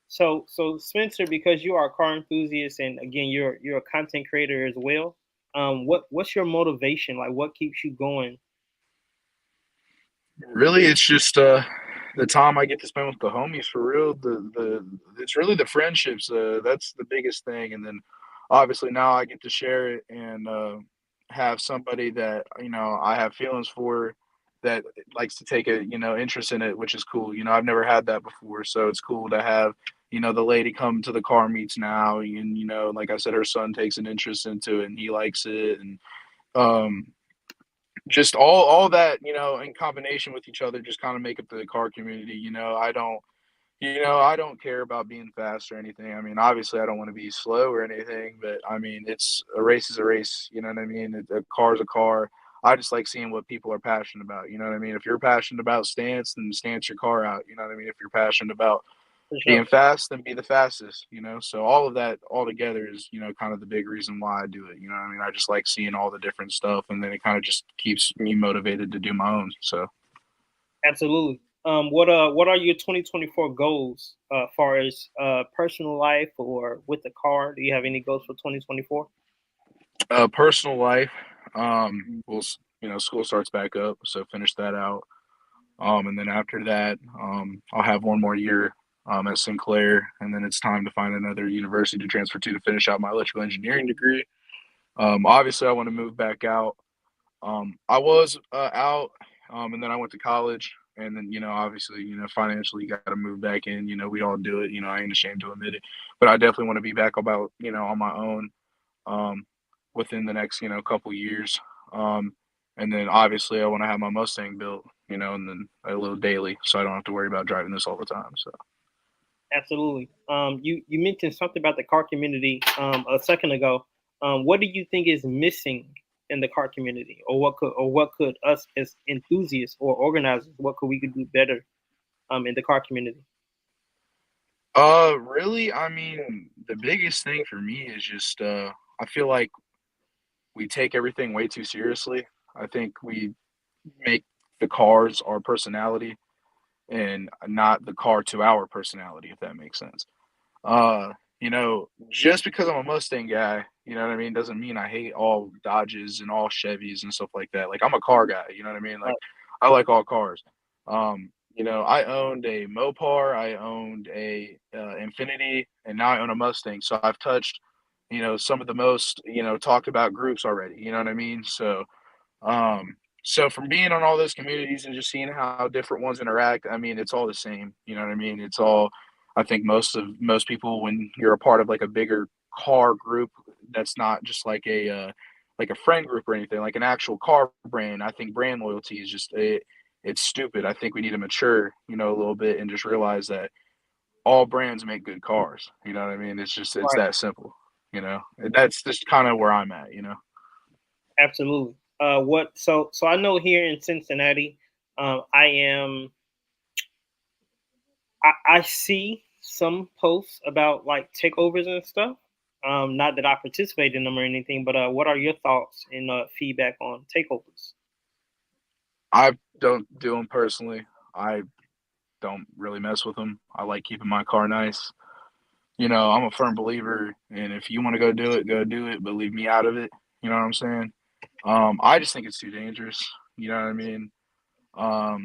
So Spencer, because you are a car enthusiast and again you're a content creator as well. What's your motivation? Like, what keeps you going? Really, it's just the time I get to spend with the homies for real. It's really the friendships. That's the biggest thing, and then obviously now I get to share it and have somebody that I have feelings for that likes to take a interest in it, which is cool. I've never had that before, so it's cool to have the lady come to the car meets now, and like I said, her son takes an interest into it and he likes it, and just all that in combination with each other just kind of make up the car community. I don't care about being fast or anything. I mean, obviously I don't want to be slow or anything, but I mean, it's a race is a race, you know what I mean? A car is a car. I just like seeing what people are passionate about, you know what I mean? If you're passionate about stance, then stance your car out, you know what I mean? If you're passionate about For sure. being fast and be the fastest, So all of that all together is, kind of the big reason why I do it. I mean, I just like seeing all the different stuff, and then it kind of just keeps me motivated to do my own. So Absolutely. What are your 2024 goals, far as personal life or with the car? Do you have any goals for 2024? personal life, school starts back up, so finish that out. And then after that, I'll have one more year at Sinclair, and then it's time to find another university to transfer to finish out my electrical engineering degree. Obviously, I want to move back out. I was out, and then I went to college, and then obviously, financially, you got to move back in. We all do it. I ain't ashamed to admit it, but I definitely want to be back about on my own within the next couple years. And then obviously, I want to have my Mustang built, and then a little daily, so I don't have to worry about driving this all the time. So. Absolutely. You mentioned something about the car community a second ago. What do you think is missing in the car community, or what could us as enthusiasts or organizers, what could we do better in the car community? Really, I mean, the biggest thing for me is just I feel like we take everything way too seriously. I think we make the cars our personality and not the car to our personality, if that makes sense. Just because I'm a Mustang guy, you know what I mean, doesn't mean I hate all Dodges and all Chevys and stuff like that. Like, I'm a car guy, you know what I mean? Like, I like all cars. I owned a Mopar, I owned a Infiniti, and now I own a Mustang. So I've touched, some of the most, talked about groups already, you know what I mean? So from being on all those communities and just seeing how different ones interact, I mean, it's all the same. You know what I mean? It's all, I think most people, when you're a part of like a bigger car group, that's not just like a friend group or anything, like an actual car brand. I think brand loyalty is just it's stupid. I think we need to mature, a little bit and just realize that all brands make good cars. You know what I mean? It's that simple. That's just kind of where I'm at. Absolutely. So I know here in Cincinnati, I see some posts about like takeovers and stuff. Not that I participate in them or anything, but what are your thoughts and feedback on takeovers? I don't do them personally. I don't really mess with them. I like keeping my car nice. I'm a firm believer, and if you want to go do it, but leave me out of it. You know what I'm saying? I just think it's too dangerous. You know what I mean? I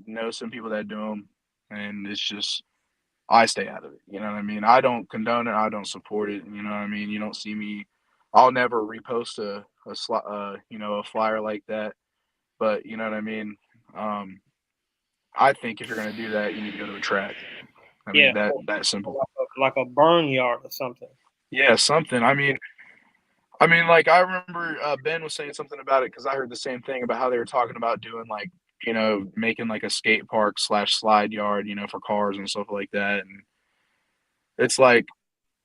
know some people that do them, and it's just, I stay out of it. You know what I mean? I don't condone it. I don't support it. You know what I mean? You don't see me. I'll never repost a flyer like that. But you know what I mean? I think if you're going to do that, you need to go to a track. I mean, that simple. Like a burn yard or something. Yeah, something. I mean, like, I remember Ben was saying something about it, because I heard the same thing about how they were talking about doing, like, making like a skate park / slide yard, for cars and stuff like that. And it's like,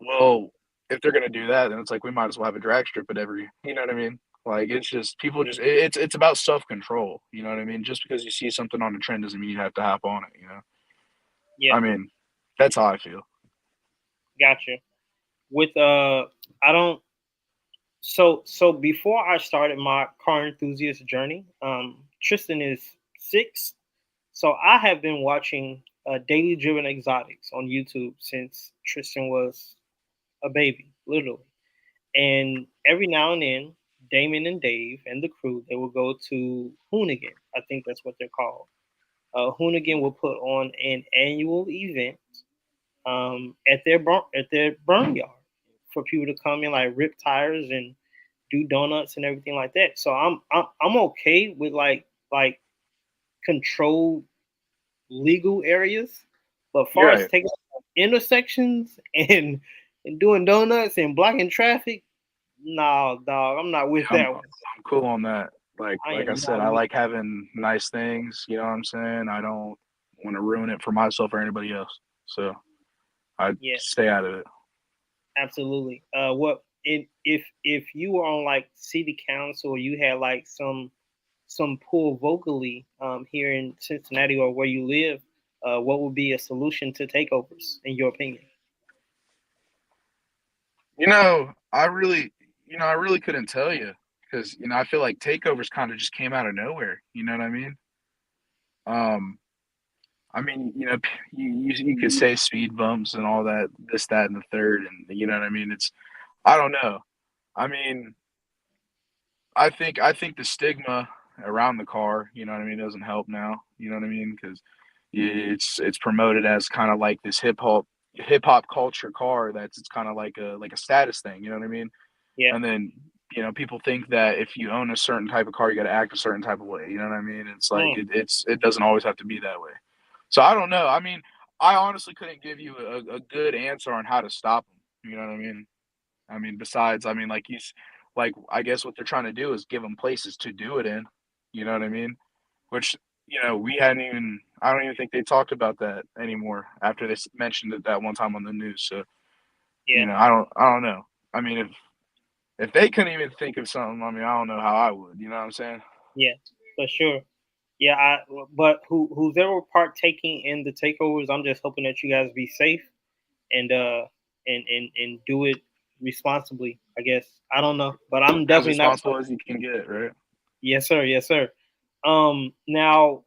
well, if they're going to do that, then it's like, we might as well have a drag strip at every, you know what I mean? Like, it's just, people just, it's about self-control, you know what I mean? Just because you see something on a trend doesn't mean you have to hop on it, Yeah. I mean, that's how I feel. Gotcha. So before I started my car enthusiast journey, Tristan is 6. So I have been watching Daily Driven Exotics on YouTube since Tristan was a baby, literally. And every now and then, Damon and Dave and the crew, they will go to Hoonigan. I think that's what they're called. Hoonigan will put on an annual event at their burn yard for people to come in, like rip tires and do donuts and everything like that. So I'm okay with like controlled legal areas, but far as taking intersections and doing donuts and blocking traffic, no, dog, I'm not with that one. I'm cool on that. Like I said, I like having nice things. You know what I'm saying? I don't want to ruin it for myself or anybody else. So I stay out of it. Absolutely. If you were on like city council, or you had like some pull vocally here in Cincinnati or where you live, what would be a solution to takeovers in your opinion? I really couldn't tell you because I feel like takeovers kind of just came out of nowhere. You know what I mean? Um, you could say speed bumps and all that, this, that, and the third, and you know what I mean. I don't know. I mean, I think the stigma around the car, you know what I mean, doesn't help now. You know what I mean? Because it's promoted as kind of like this hip hop culture car it's kind of like a status thing. You know what I mean? Yeah. And then people think that if you own a certain type of car, you got to act a certain type of way. You know what I mean? It's like it doesn't always have to be that way. So I don't know. I mean, I honestly couldn't give you a good answer on how to stop them. You know what I mean? I mean, besides, I mean, like I guess what they're trying to do is give them places to do it in. You know what I mean? Which we hadn't even. I don't even think they talked about that anymore after they mentioned it that one time on the news. So Yeah. I don't know. I mean, if they couldn't even think of something, I mean, I don't know how I would. You know what I'm saying? Yeah, for sure. Yeah, but who's ever partaking in the takeovers, I'm just hoping that you guys be safe and and do it responsibly. I guess I don't know, but I'm As definitely not. responsible as you can get, right? Yes, sir. Yes, sir. Now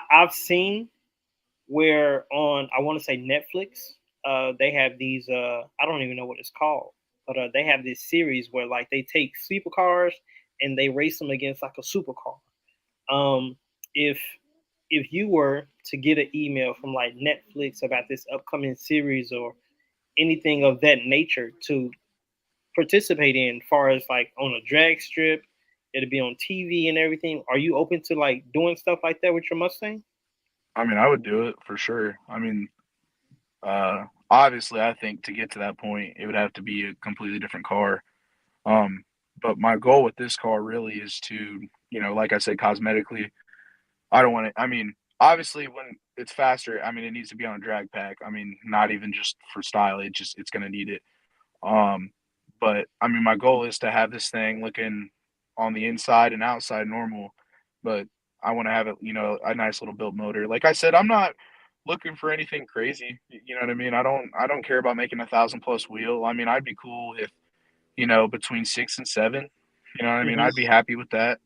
I've seen where on I want to say Netflix, they have these. I don't even know what it's called, but they have this series where like they take sleeper cars and they race them against like a supercar. Um, if you were to get an email from like Netflix about this upcoming series or anything of that nature to participate in, far as like on a drag strip, it'll be on TV and everything. Are you open to like doing stuff like that with your Mustang? I mean, I would do it for sure. I mean, obviously, I think to get to that point, it would have to be a completely different car. But my goal with this car really is to, like I said, cosmetically, I don't want to. I mean, obviously, when it's faster, I mean, it needs to be on a drag pack. I mean, not even just for style. It's going to need it. Um, but I mean, my goal is to have this thing looking on the inside and outside normal, but I want to have it, a nice little built motor. Like I said, I'm not looking for anything crazy. You know what I mean? I don't care about making 1,000+ wheel. I mean, I'd be cool if, between 6 and 7. You know what I mean? I'd be happy with that,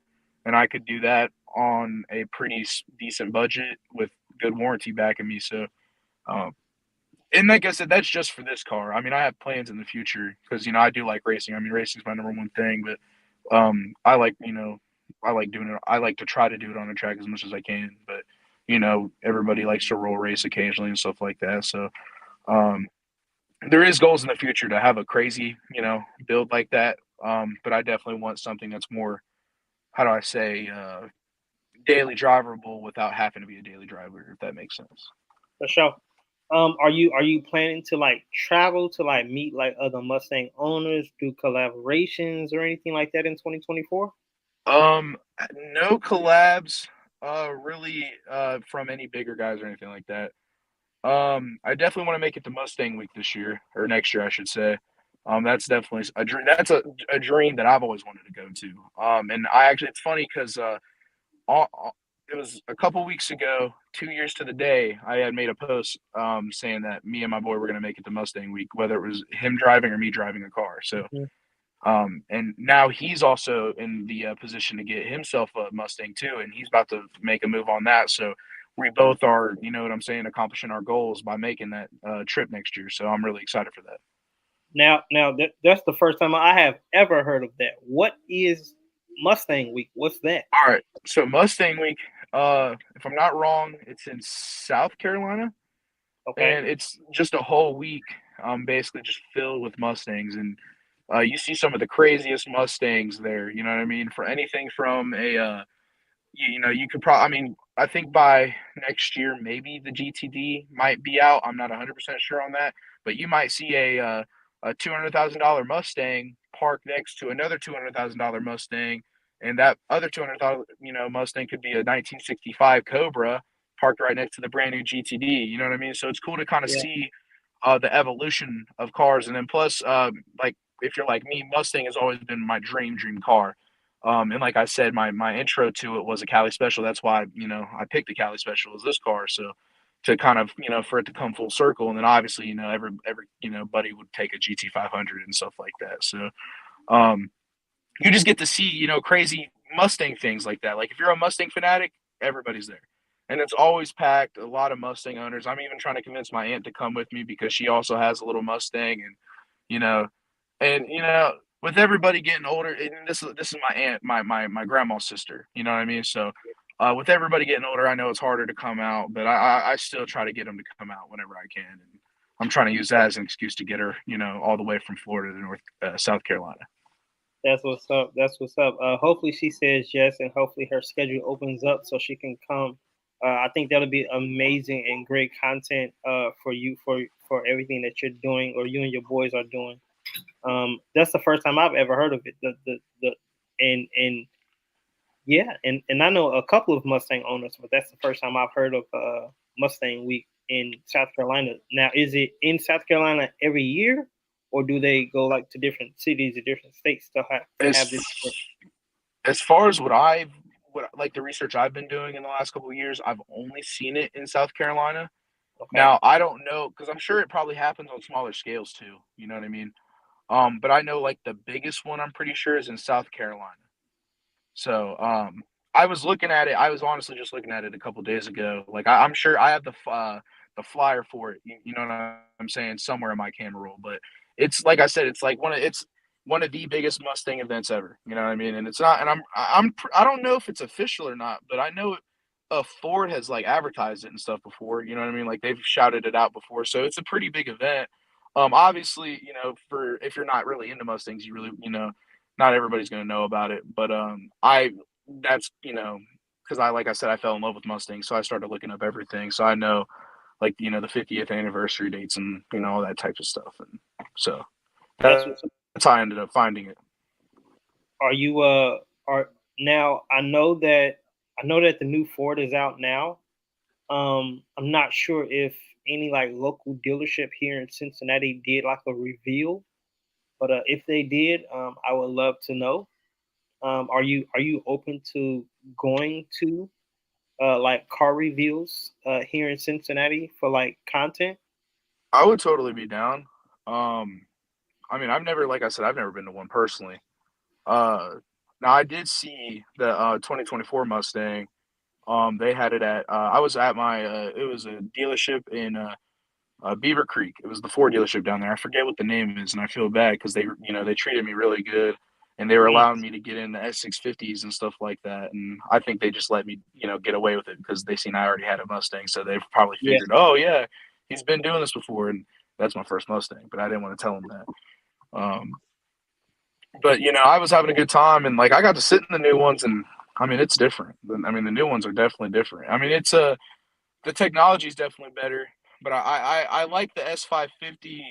and I could do that on a pretty decent budget with good warranty backing me. So, and like I said, that's just for this car. I mean, I have plans in the future because I do like racing. I mean, racing is my number one thing, but I like I like doing it. I like to try to do it on a track as much as I can. But everybody likes to roll race occasionally and stuff like that. So there is goals in the future to have a crazy build like that. But I definitely want something that's more, how do I say, daily drivable without having to be a daily driver, if that makes sense. For sure. Are you planning to like travel to like meet like other Mustang owners, do collaborations or anything like that in 2024? No collabs, really, from any bigger guys or anything like that. I definitely want to make it to Mustang Week this year or next year, I should say. That's definitely a dream. That's a dream that I've always wanted to go to. And it's funny because it was a couple weeks ago, 2 years to the day, I had made a post saying that me and my boy were going to make it to Mustang Week, whether it was him driving or me driving a car. So, and now he's also in the position to get himself a Mustang too, and he's about to make a move on that. So we both are, accomplishing our goals by making that trip next year. So I'm really excited for that. Now that's the first time I have ever heard of that. What is Mustang Week? What's that? All right. So Mustang Week, if I'm not wrong, it's in South Carolina. Okay. And it's just a whole week, basically just filled with Mustangs. And you see some of the craziest Mustangs there. You know what I mean? For anything from you could probably, I mean, I think by next year, maybe the GTD might be out. I'm not 100% sure on that. But you might see a $200,000 Mustang parked next to another $200,000 Mustang, and that other $200,000 Mustang could be a 1965 Cobra parked right next to the brand new GTD. You know what I mean? So it's cool to kind of see the evolution of cars, and then plus, like if you're like me, Mustang has always been my dream car. And like I said, my intro to it was a Cali Special. That's why, I picked the Cali Special as this car. So to kind of, for it to come full circle. And then obviously, every buddy would take a GT 500 and stuff like that. So you just get to see, crazy Mustang things like that. Like if you're a Mustang fanatic, everybody's there. And it's always packed, a lot of Mustang owners. I'm even trying to convince my aunt to come with me because she also has a little Mustang. And, with everybody getting older, and this is my aunt, my grandma's sister, you know what I mean? So with everybody getting older, I know it's harder to come out, but I still try to get them to come out whenever I can. And I'm trying to use that as an excuse to get her, all the way from Florida to South Carolina. That's what's up. That's what's up. Hopefully she says yes, and hopefully her schedule opens up so she can come. I think that'll be amazing and great content for you for everything that you're doing or you and your boys are doing. That's the first time I've ever heard of it. And I know a couple of Mustang owners, but that's the first time I've heard of Mustang Week in South Carolina. Now, is it in South Carolina every year, or do they go like to different cities or different states to have this? As far as what the research I've been doing in the last couple of years, I've only seen it in South Carolina. Okay. Now, I don't know, because I'm sure it probably happens on smaller scales too. You know what I mean? But I know like the biggest one I'm pretty sure is in South Carolina. So I was looking at it. I was honestly just looking at it a couple days ago. Like I'm sure I have the flyer for it. You know what I'm saying? Somewhere in my camera roll. But it's like I said, it's like one of the biggest Mustang events ever. You know what I mean? And it's not. And I don't know if it's official or not, but I know Ford has like advertised it and stuff before. You know what I mean? Like they've shouted it out before. So it's a pretty big event. Obviously, for if you're not really into Mustangs, you really, not everybody's going to know about it. But that's, because like I said, I fell in love with Mustangs, so I started looking up everything. So I know, like, the 50th anniversary dates and, all that type of stuff. And so that's how I ended up finding it. Are you, now I know that the new Ford is out now. I'm not sure if any like local dealership here in Cincinnati did like a reveal, but if they did, I would love to know. Are you open to going to like car reveals here in Cincinnati for like content? I would totally be down. I mean, I've never been to one personally. Now I did see the 2024 Mustang. They had it at I was at it was a dealership in Beaver Creek. It was the Ford dealership down there. I forget what the name is, and I feel bad because they treated me really good, and they were allowing me to get in the S650s and stuff like that. And I think they just let me, get away with it because they seen I already had a Mustang, so they probably figured, oh yeah, he's been doing this before, and that's my first Mustang. But I didn't want to tell him that. But I was having a good time, and like I got to sit in the new ones, and I mean it's different. I mean the new ones are definitely different. I mean it's the technology is definitely better. But I like the S550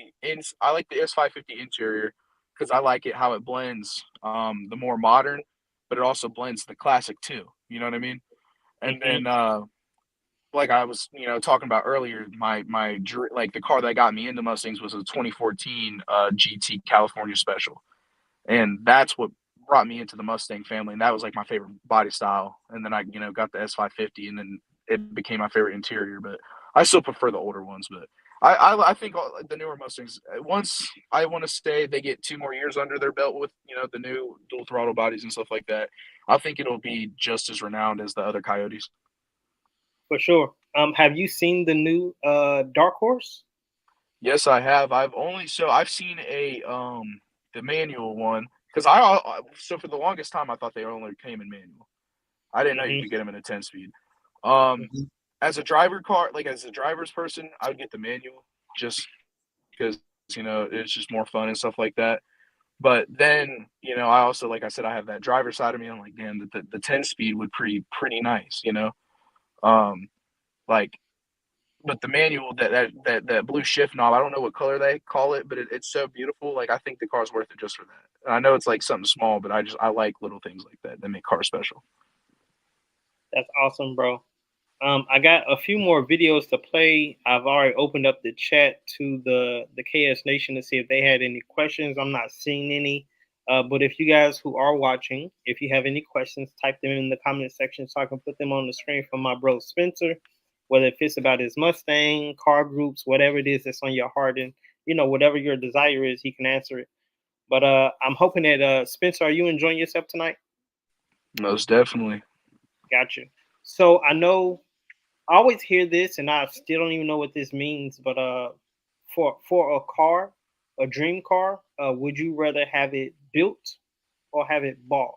I like the S550 interior because I like it how it blends the more modern, but it also blends the classic too. You know what I mean? And then like I was talking about earlier, my like the car that got me into Mustangs was a 2014 GT California Special, and that's what brought me into the Mustang family, and that was like my favorite body style. And then I got the S550, and then it became my favorite interior. But I still prefer the older ones, but I think the newer Mustangs, once I want to say they get 2 more years under their belt with, the new dual throttle bodies and stuff like that, I think it'll be just as renowned as the other Coyotes. For sure. Have you seen the new Dark Horse? Yes, I have. I've seen the manual one because for the longest time I thought they only came in manual. I didn't know you could get them in a 10-speed. As a driver's person, I would get the manual just because, it's just more fun and stuff like that. But then, I also, like I said, I have that driver side of me. I'm like, damn, the 10-speed would be pretty nice, but the manual, that blue shift knob, I don't know what color they call it, but it's so beautiful. Like, I think the car's worth it just for that. And I know it's like something small, but I like little things like that make cars special. That's awesome, bro. I got a few more videos to play. I've already opened up the chat to the KS Nation to see if they had any questions. I'm not seeing any. But if you guys who are watching, if you have any questions, type them in the comment section so I can put them on the screen for my bro Spencer. Whether if it's about his Mustang, car groups, whatever it is that's on your heart, and whatever your desire is, he can answer it. But I'm hoping that Spencer, are you enjoying yourself tonight? Most definitely. Gotcha. So I know I always hear this, and I still don't even know what this means. But for a car, a dream car, would you rather have it built or have it bought?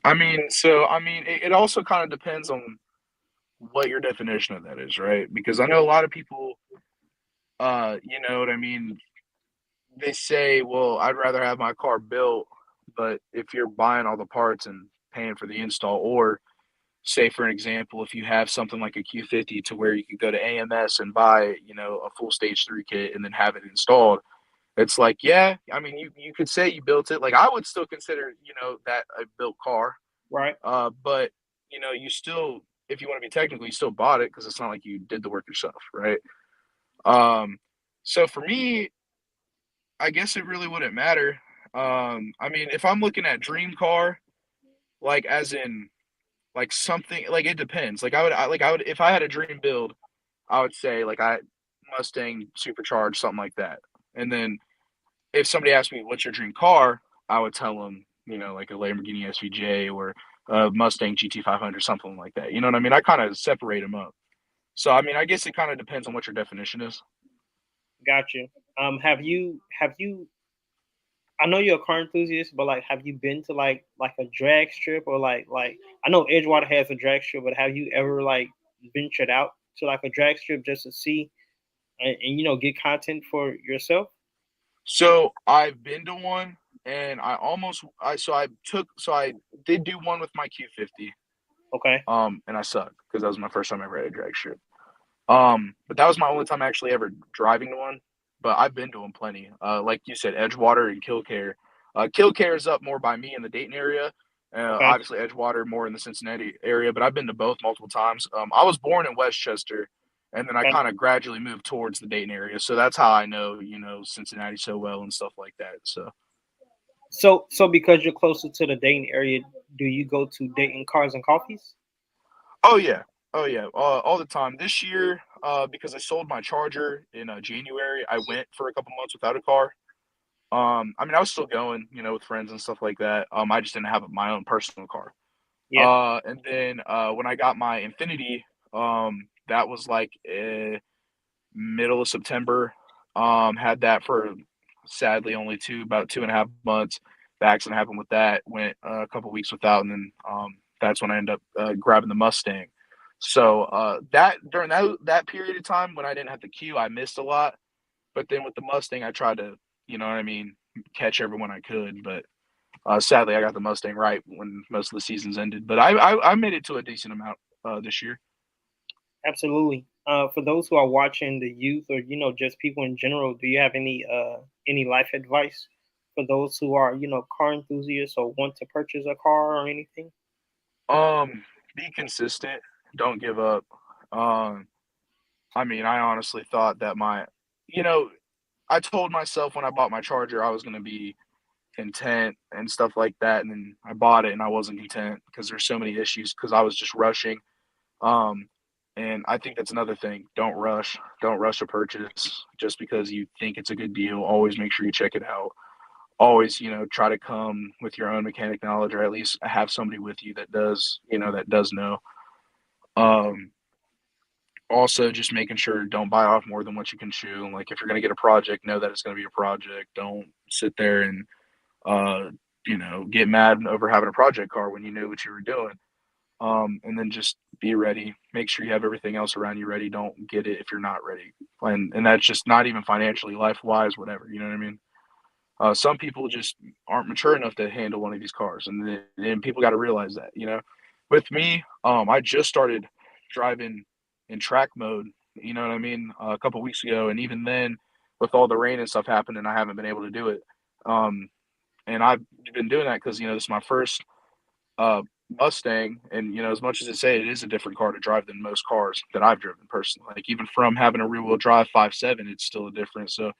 It also kind of depends on what your definition of that is, right? Because I know a lot of people, you know what I mean? They say, well, I'd rather have my car built, but if you're buying all the parts and paying for the install, or say, for an example, if you have something like a Q50 to where you could go to AMS and buy, a full stage 3 kit and then have it installed, it's like, yeah, I mean, you could say you built it. Like, I would still consider, that a built car. Right. But, you still, if you want to be technical, you still bought it because it's not like you did the work yourself, right? So for me, I guess it really wouldn't matter. If I'm looking at dream car, like as in like something, like it depends. Like I would if I had a dream build, I would say like Mustang supercharged, something like that. And then if somebody asked me what's your dream car, I would tell them, like a Lamborghini SVJ or a Mustang GT500, something like that. You know what I mean? I kind of separate them up. So I guess it kind of depends on what your definition is. Got you. Have you? I know you're a car enthusiast, but like, have you been to like a drag strip or like I know Edgewater has a drag strip, but have you ever like ventured out to like a drag strip just to see and get content for yourself? So I've been to one, and I did do one with my Q50. Okay. And I sucked because that was my first time ever at a drag strip. But that was my only time actually ever driving to one. But I've been to them plenty. Like you said, Edgewater and Killcare. Killcare is up more by me in the Dayton area. Okay. Obviously, Edgewater more in the Cincinnati area. But I've been to both multiple times. I was born in Westchester, and then I kind of gradually moved towards the Dayton area. So that's how I know, Cincinnati so well and stuff like that. So because you're closer to the Dayton area, do you go to Dayton Cars and Coffees? Oh yeah, all the time. This year, because I sold my Charger in January, I went for a couple months without a car. I was still going, with friends and stuff like that. I just didn't have my own personal car. Yeah. And then when I got my Infinity, that was like middle of September. Had that for sadly only about 2.5 months. The accident happened with that. Went a couple weeks without, and then that's when I ended up grabbing the Mustang. So that during that period of time when I didn't have the Q, I missed a lot. But then with the Mustang, I tried to, catch everyone I could. But sadly, I got the Mustang right when most of the seasons ended. But I made it to a decent amount this year. Absolutely. For those who are watching, the youth or just people in general, do you have any life advice for those who are car enthusiasts or want to purchase a car or anything? Be consistent. Don't give up. I honestly thought that I told myself when I bought my Charger I was going to be content and stuff like that, and then I bought it and I wasn't content because there's so many issues because I was just rushing. And I think that's another thing. Don't rush a purchase just because you think it's a good deal. Always make sure you check it out. Always, try to come with your own mechanic knowledge, or at least have somebody with you that does know. Also just making sure don't bite off more than what you can chew. Like if you're going to get a project, know that it's going to be a project. Don't sit there and, get mad over having a project car when you knew what you were doing. And then just be ready. Make sure you have everything else around you ready. Don't get it if you're not ready. And that's just not even financially, life-wise, whatever. You know what I mean? Some people just aren't mature enough to handle one of these cars. And then people got to realize that, With me, I just started driving in track mode, you know what I mean, a couple weeks ago. And even then, with all the rain and stuff happening, I haven't been able to do it. And I've been doing that because, this is my first Mustang. And, as much as it is a different car to drive than most cars that I've driven personally. Like even from having a rear-wheel drive 5.7, it's still a difference. So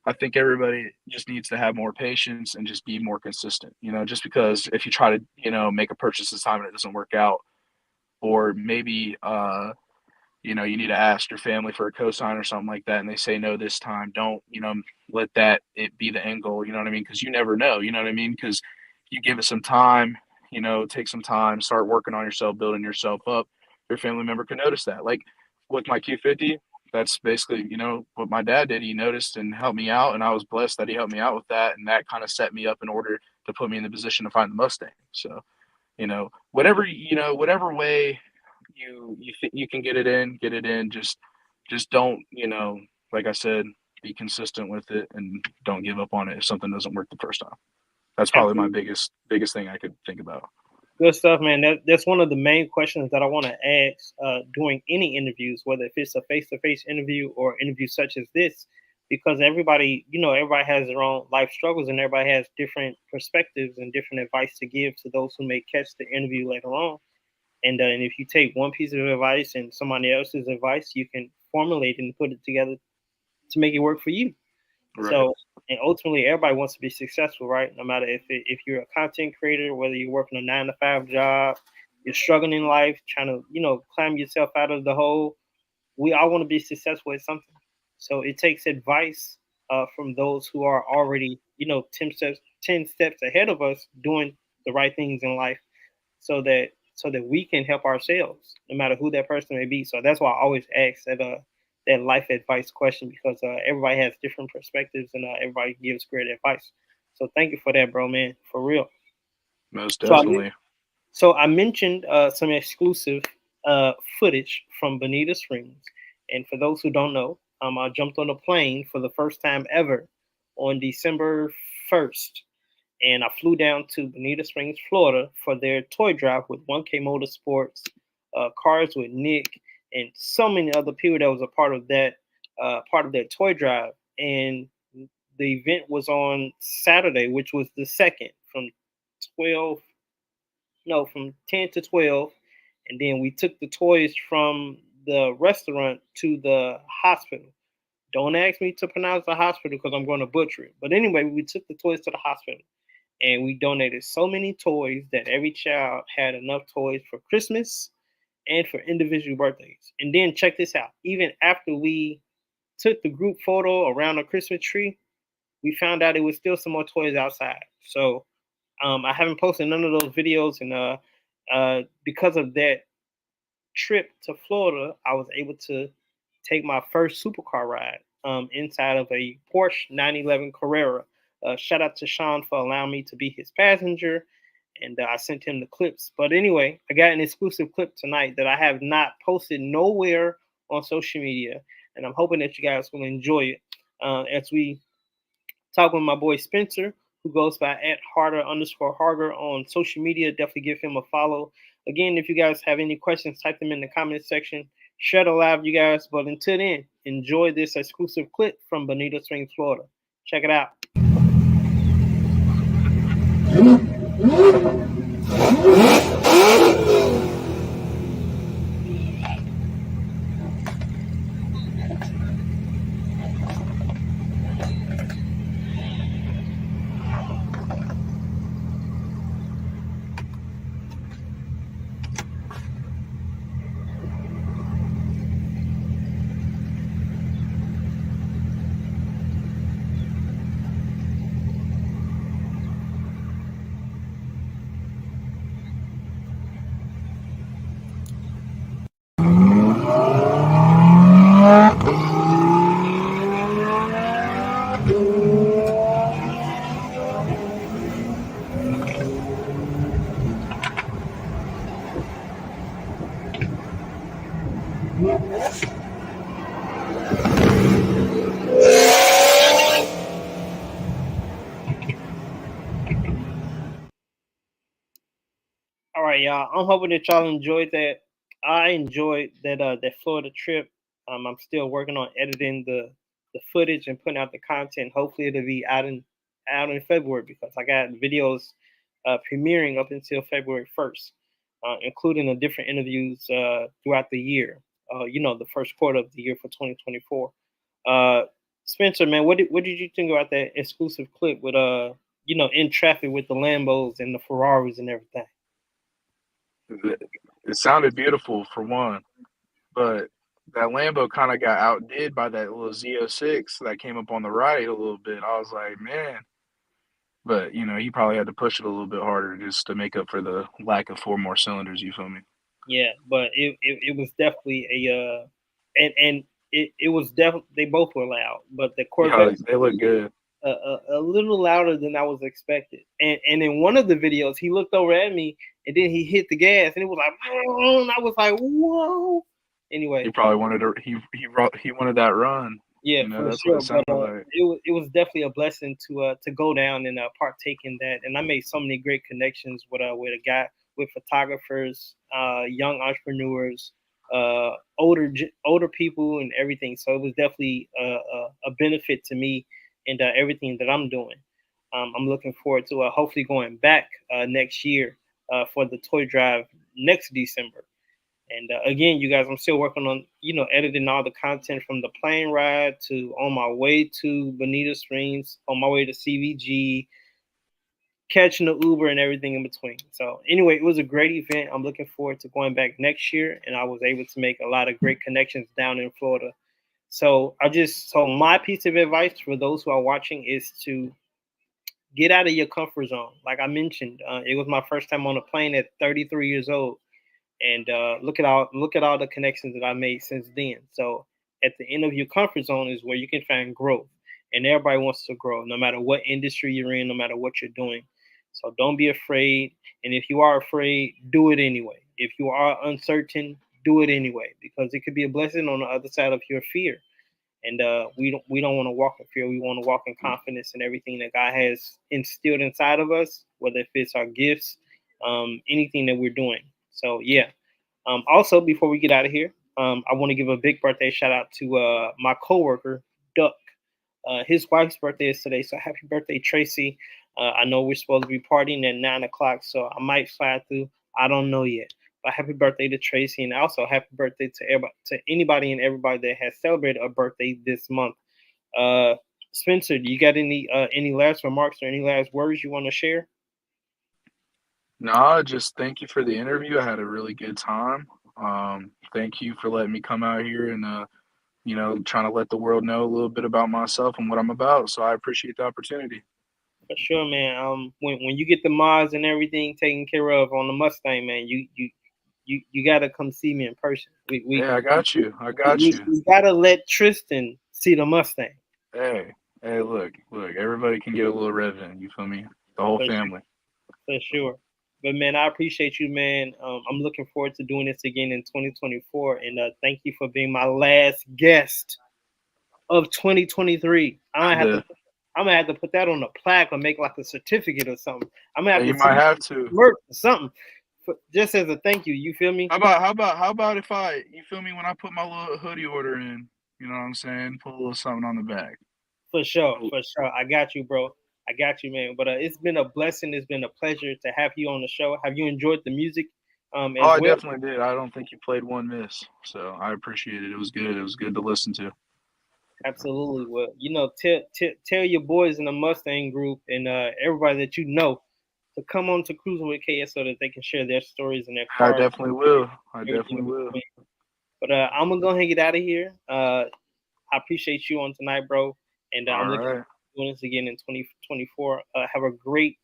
I think everybody just needs to have more patience and just be more consistent. Just because if you try to, make a purchase this time and it doesn't work out, or maybe, you need to ask your family for a cosign or something like that, and they say no this time, don't, let that it be the end goal. You know what I mean? Because you never know. You know what I mean? Because you give it some time, take some time, start working on yourself, building yourself up. Your family member can notice that. Like with my Q50, that's basically, what my dad did. He noticed and helped me out, and I was blessed that he helped me out with that, and that kind of set me up in order to put me in the position to find the Mustang. So, whatever way you can get it in. Just don't, like I said, be consistent with it and don't give up on it if something doesn't work the first time. That's probably my biggest thing I could think about. Good stuff, man. That's one of the main questions that I want to ask during any interviews, whether if it's a face-to-face interview or interview such as this, because everybody has their own life struggles and everybody has different perspectives and different advice to give to those who may catch the interview later on. And if you take one piece of advice and somebody else's advice, you can formulate and put it together to make it work for you. Right. So, and ultimately, everybody wants to be successful, right? No matter if you're a content creator, whether you're working a 9-to-5 job, you're struggling in life, trying to, climb yourself out of the hole. We all want to be successful at something. So it takes advice from those who are already, 10 steps ahead of us doing the right things in life, so that we can help ourselves, no matter who that person may be. So that's why I always ask that life advice question, because everybody has different perspectives and everybody gives great advice. So thank you for that, bro, man, for real. Most definitely. So I mentioned some exclusive footage from Bonita Springs. And for those who don't know, I jumped on a plane for the first time ever on December 1st. And I flew down to Bonita Springs, Florida for their toy drive with 1K Motorsports, Cars with Nick, and so many other people that was a part of that toy drive. And the event was on Saturday, which was the 2nd, from 10 to 12. And then we took the toys from the restaurant to the hospital. Don't ask me to pronounce the hospital because I'm going to butcher it. But anyway, we took the toys to the hospital. And we donated so many toys that every child had enough toys for Christmas and for individual birthdays. And then check this out. Even after we took the group photo around the Christmas tree, we found out it was still some more toys outside. So I haven't posted none of those videos. And because of that trip to Florida, I was able to take my first supercar ride inside of a Porsche 911 Carrera. Shout out to Sean for allowing me to be his passenger, and I sent him the clips. But anyway, I got an exclusive clip tonight that I have not posted nowhere on social media, and I'm hoping that you guys will enjoy it as we talk with my boy Spencer, who goes by @Harder_Harger on social media. Definitely give him a follow. Again, if you guys have any questions, type them in the comment section. Share the live, you guys. But until then, enjoy this exclusive clip from Bonita Springs, Florida. Check it out. All right, y'all. I'm hoping that y'all enjoyed that. I enjoyed that Florida trip. I'm still working on editing the footage and putting out the content. Hopefully, it'll be out in February, because I got videos premiering up until February 1st, including the different interviews throughout the year. The first quarter of the year for 2024. Spencer, man, what did you think about that exclusive clip with in traffic with the Lambos and the Ferraris and everything? It sounded beautiful for one, but that Lambo kind of got outdid by that little Z06 that came up on the right a little bit. I was like, man. But, he probably had to push it a little bit harder just to make up for the lack of 4 more cylinders, you feel me? Yeah, but it was definitely and it was definitely, they both were loud, but the Yeah, Corvette they look good. a little louder than I was expected. And in one of the videos, he looked over at me and then he hit the gas and it was like, and I was like, whoa. Anyway, He probably wanted he wanted that run. yeah, for That's what sure. it sounded But like. it was definitely a blessing to go down and partake in that. And I made so many great connections with with photographers, young entrepreneurs, older people, and everything. So it was definitely a benefit to me and everything that I'm doing. I'm looking forward to hopefully going back next year for the toy drive next December. And again, you guys, I'm still working on, editing all the content from the plane ride to on my way to Bonita Springs, on my way to CVG, catching the Uber and everything in between. So anyway, it was a great event. I'm looking forward to going back next year, and I was able to make a lot of great connections down in Florida. So my piece of advice for those who are watching is to get out of your comfort zone. Like I mentioned, it was my first time on a plane at 33 years old, and look at all the connections that I made since then. So at the end of your comfort zone is where you can find growth, and everybody wants to grow, no matter what industry you're in, no matter what you're doing. So don't be afraid, and if you are afraid, do it anyway. If you are uncertain, do it anyway, because it could be a blessing on the other side of your fear. And we don't want to walk in fear. We want to walk in confidence in everything that God has instilled inside of us, whether if it's our gifts, anything that we're doing. So yeah. Also, before we get out of here, I want to give a big birthday shout out to my coworker Duck. His wife's birthday is today, so happy birthday, Tracy. I know we're supposed to be partying at 9 o'clock, so I might fly through. I don't know yet. But happy birthday to Tracy, and also happy birthday to everybody, to anybody and everybody that has celebrated a birthday this month. Spencer, do you got any last remarks or any last words you want to share? No, just thank you for the interview. I had a really good time. Thank you for letting me come out here and trying to let the world know a little bit about myself and what I'm about. So I appreciate the opportunity. For sure, man. When you get the mods and everything taken care of on the Mustang, man, you gotta come see me in person. Yeah, I got you. We gotta let Tristan see the Mustang. Hey, look, everybody can get a little rev in. You feel me? The whole family. For sure. But man, I appreciate you, man. I'm looking forward to doing this again in 2024, and thank you for being my last guest of 2023. I'm gonna have to put that on a plaque or make like a certificate or something. I'm gonna have you to might have to work or something, just as a thank you. You feel me? How about if you feel me, when I put my little hoodie order in, you know what I'm saying? Put a little something on the back. For sure. I got you, bro. I got you, man. But it's been a blessing. It's been a pleasure to have you on the show. Have you enjoyed the music? I definitely did. I don't think you played one miss, so I appreciate it. It was good. It was good to listen to. Absolutely. Well, tell your boys in the Mustang group and everybody that you know to come on to Kruisin with KS so that they can share their stories and their cars. I definitely will. But I'm gonna go ahead and get out of here. I appreciate you on tonight, bro. And I'm looking forward to doing this again in 2024. Have a great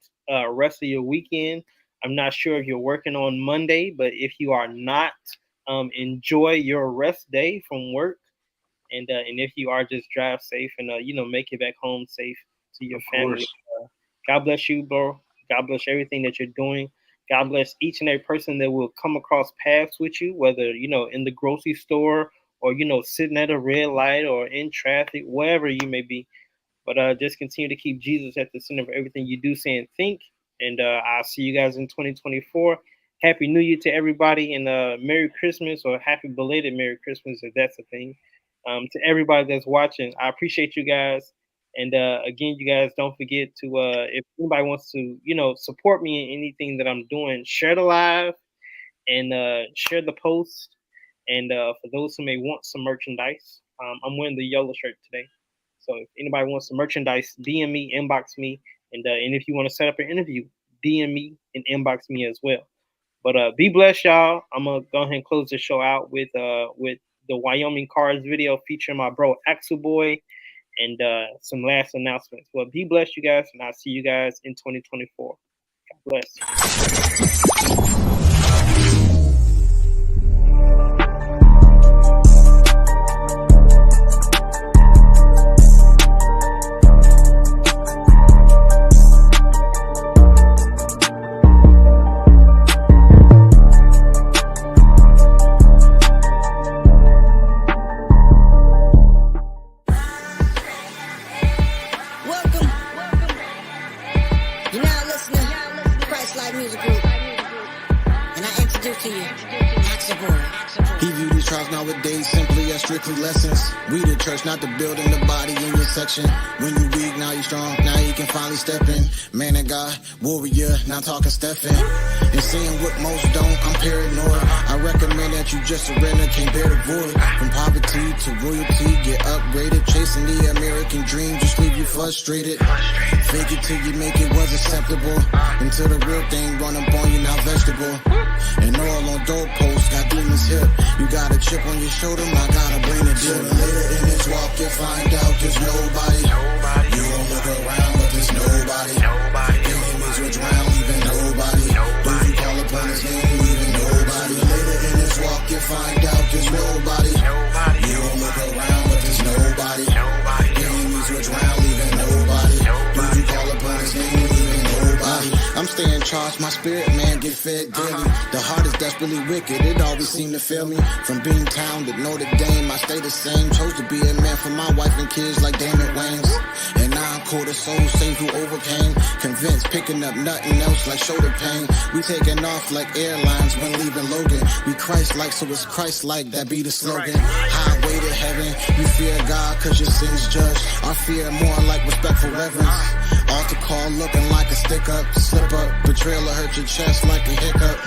rest of your weekend. I'm not sure if you're working on Monday, but if you are not, enjoy your rest day from work. And if you are, just drive safe and make it back home safe to your family. God bless you, bro. God bless everything that you're doing. God bless each and every person that will come across paths with you, whether in the grocery store or sitting at a red light or in traffic, wherever you may be. But just continue to keep Jesus at the center of everything you do, say, and think. And I'll see you guys in 2024. Happy New Year to everybody, and Merry Christmas, or happy belated Merry Christmas, if that's a thing. To everybody that's watching, I appreciate you guys. And again, you guys don't forget to, if anybody wants to, support me in anything that I'm doing, share the live and share the post. And for those who may want some merchandise, I'm wearing the yellow shirt today. So if anybody wants some merchandise, DM me, inbox me, and if you want to set up an interview, DM me and inbox me as well. But be blessed, y'all. I'm gonna go ahead and close the show out with the Wyoming Cars video featuring my bro Axel Boy, and some last announcements. Well, be blessed, you guys, and I'll see you guys in 2024. God bless. Lessons. We the church, not the building, the body in your section. When you weak, now you strong, now you can finally step in. Man of God, warrior, now talking Stephen. And seeing what most don't, I'm paranoid. I recommend that you just surrender, can't bear the void. From poverty to royalty, get upgraded. Chasing the American dream, just leave you frustrated. Fake it till you make it was acceptable. Until the real thing run up on you, now vegetable. And all on doorposts, got demons hip. You got a chip on your shoulder, now gotta bring it in. Later in this walk, you find out there's nobody. You won't look around, but there's nobody. Enemies will drown, leaving nobody. Those who call upon his name, leaving nobody. Later in this walk, you find out there's nobody. You won't look around, but there's nobody. Enemies will drown, leaving nobody. Those who call upon his name, leaving nobody. I'm staying charged, my spirit man get fed daily. The heart is desperately wicked, it always seem to fail me. From Beantown to Notre Dame, I stay the same. Chose to be a man for my wife and kids like Damon Wayans. And now I'm called a soul saint who overcame. Convinced, picking up nothing else like shoulder pain. We taking off like airlines when leaving Logan. We Christ-like, so it's Christ-like, that be the slogan. Highway to heaven, you fear God cause your sins judged. Our fear more like respectful reverence. Altar call looking like a stick up, slip up. Betrayal will hurt your chest like a hiccup.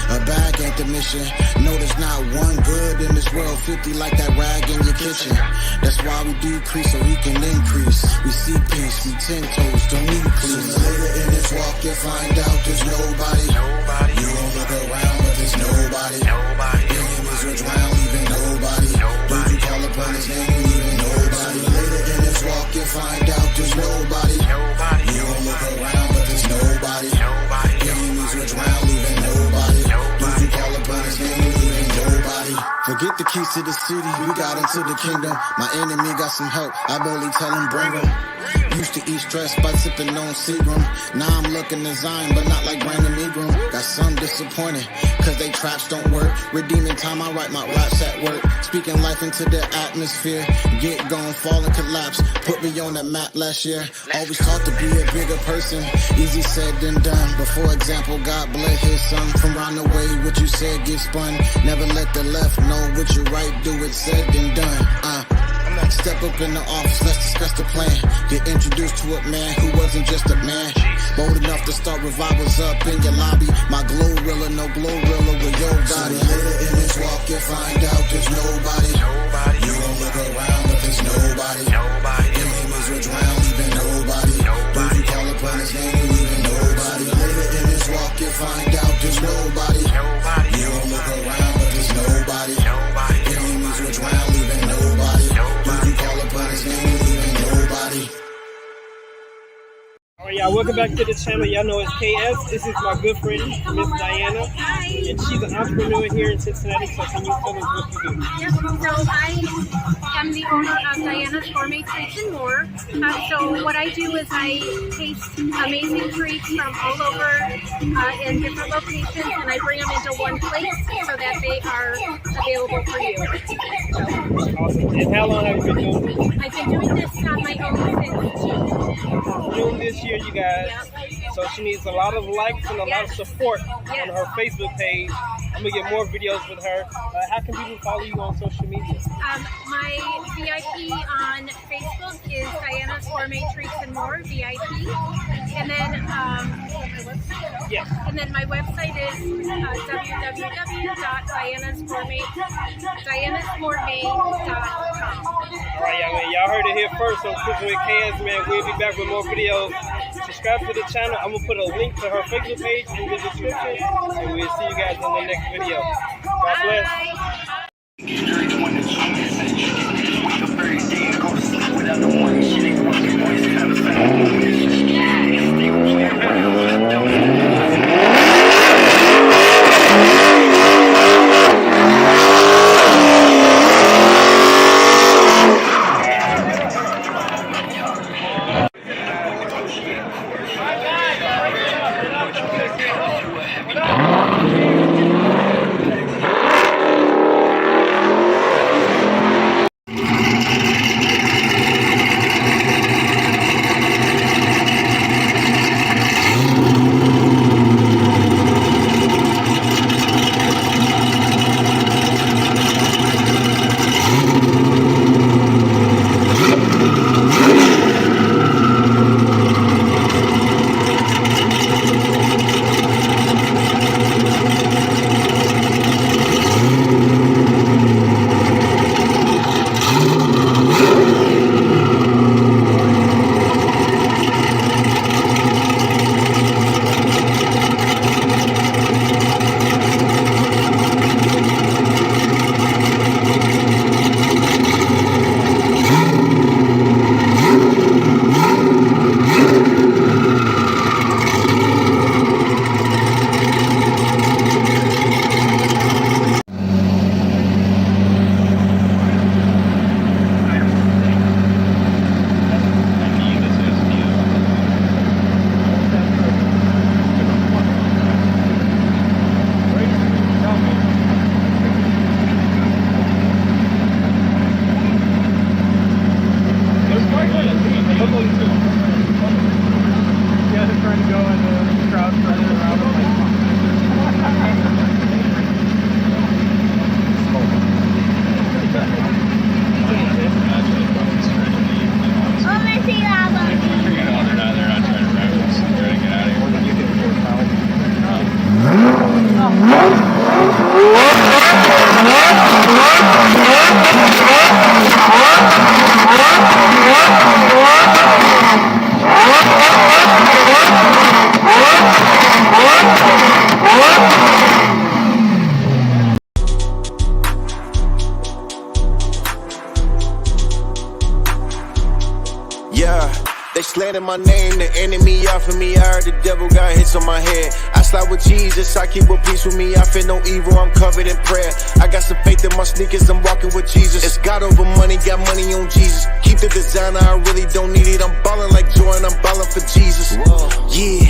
A bag ain't the mission. No, there's not one good in this world. 50 like that rag in your kitchen. That's why we decrease so we can increase. We see peace, we 10 toes, don't need please. Later in this walk, you find out there's nobody. You won't look around, but there's nobody. Enemies will drown, leaving nobody. Those who call upon his name, leaving nobody. Later in this walk, you find out there's nobody. You won't look around, but there's nobody. Enemies will drown, leaving nobody. Those who call upon his name, leaving nobody. Forget the keys to the city, we got into the kingdom. My enemy got some help, I boldly tell him bring him. Used to eat stress by sipping on Seagram. Now I'm looking to Zion, but not like Brandon Ingram. Got some disappointed, cause they traps don't work. Redeeming time, I write my raps at work. Speaking life into the atmosphere. Get gone, fall and collapse. Put me on that map last year. Always taught to be a bigger person. Easy said than done. But for example, God bled his son. From round the way, what you said get spun. Never let the left know what you right, do it said and done. Step up in the office, let's discuss the plan. Get introduced to a man who wasn't just a man. Bold enough to start revivals up in your lobby. My Glorilla, no Glorilla with your body. Later in this walk, you find out there's nobody. You won't look around, but there's nobody. Enemies will drown, leaving nobody. Those who call upon his name, leaving nobody. Later in this walk, you find out there's nobody. You won't look around, but there's nobody. Enemies will drown, leaving nobody. Alright, y'all, welcome back to the channel. Y'all know it's KS. This is my good friend, Miss Diana. And she's an entrepreneur here in Cincinnati, so can you tell us what you do? Yes, so I am the owner of Diana's Gourmet Treats and More. So what I do is I taste amazing treats from all over in different locations, and I bring them into one place so that they are available for you. Awesome. And how long have you been doing this? I've been doing this on my own since June this year, you guys. Yep. So she needs a lot of likes and a lot of support on her Facebook page. I'm gonna get more videos with her. How can people follow you on social media? My VIP on Facebook is Diana's Gourmet Treats and More, VIP. And then and then my website is www.dianasgourmet.com. All right, y'all heard heard it here first on Cooking with KS, man. We'll be back with more videos. Subscribe to the channel. I'm going to put a link to her Facebook page in the description. And we'll see you guys in the next video. God bless. They slandered my name, the enemy offered me. I heard the devil got hits on my head. I slide with Jesus, I keep a peace with me. I fear no evil, I'm covered in prayer. I got some faith in my sneakers, I'm walking with Jesus. It's God over money, got money on Jesus. Keep the designer, I really don't need it. I'm ballin' like Jordan, I'm ballin' for Jesus. Yeah,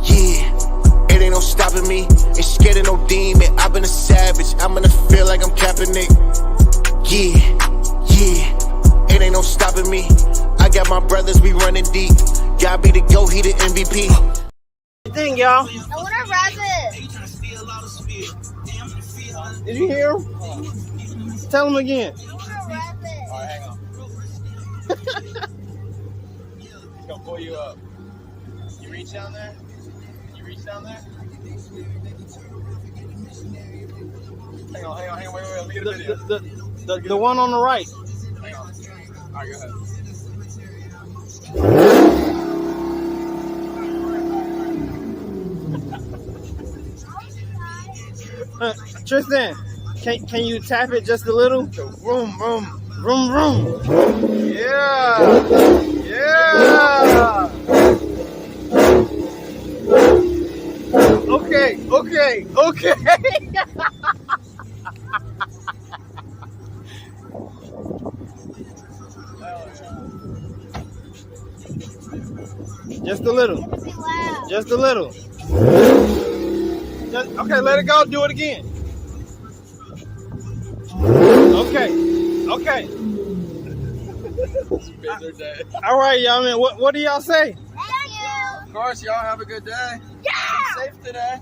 yeah. It ain't no stopping me, ain't scared of no demon. I've been a savage, I'm gonna feel like I'm Kaepernick. Yeah, yeah. It ain't no stopping me. I got my brothers, we running deep. God be the GOAT, he the MVP. Thing, y'all. I wanna rap it. Did you hear him? Tell him again. I wanna rap it. Alright, hang on. He's gonna pull you up. You reach down there? You reach down there? Hang on, wait, let me get a video. The one on the right. Hang on. Alright, go ahead. Tristan, can you tap it just a little? Vroom, vroom, vroom, vroom. Yeah, yeah. Okay. Just a little. Just a little. Okay, let it go. Do it again. Okay. All right, y'all, man. What do y'all say? Of course, y'all have a good day. Yeah. Be safe today.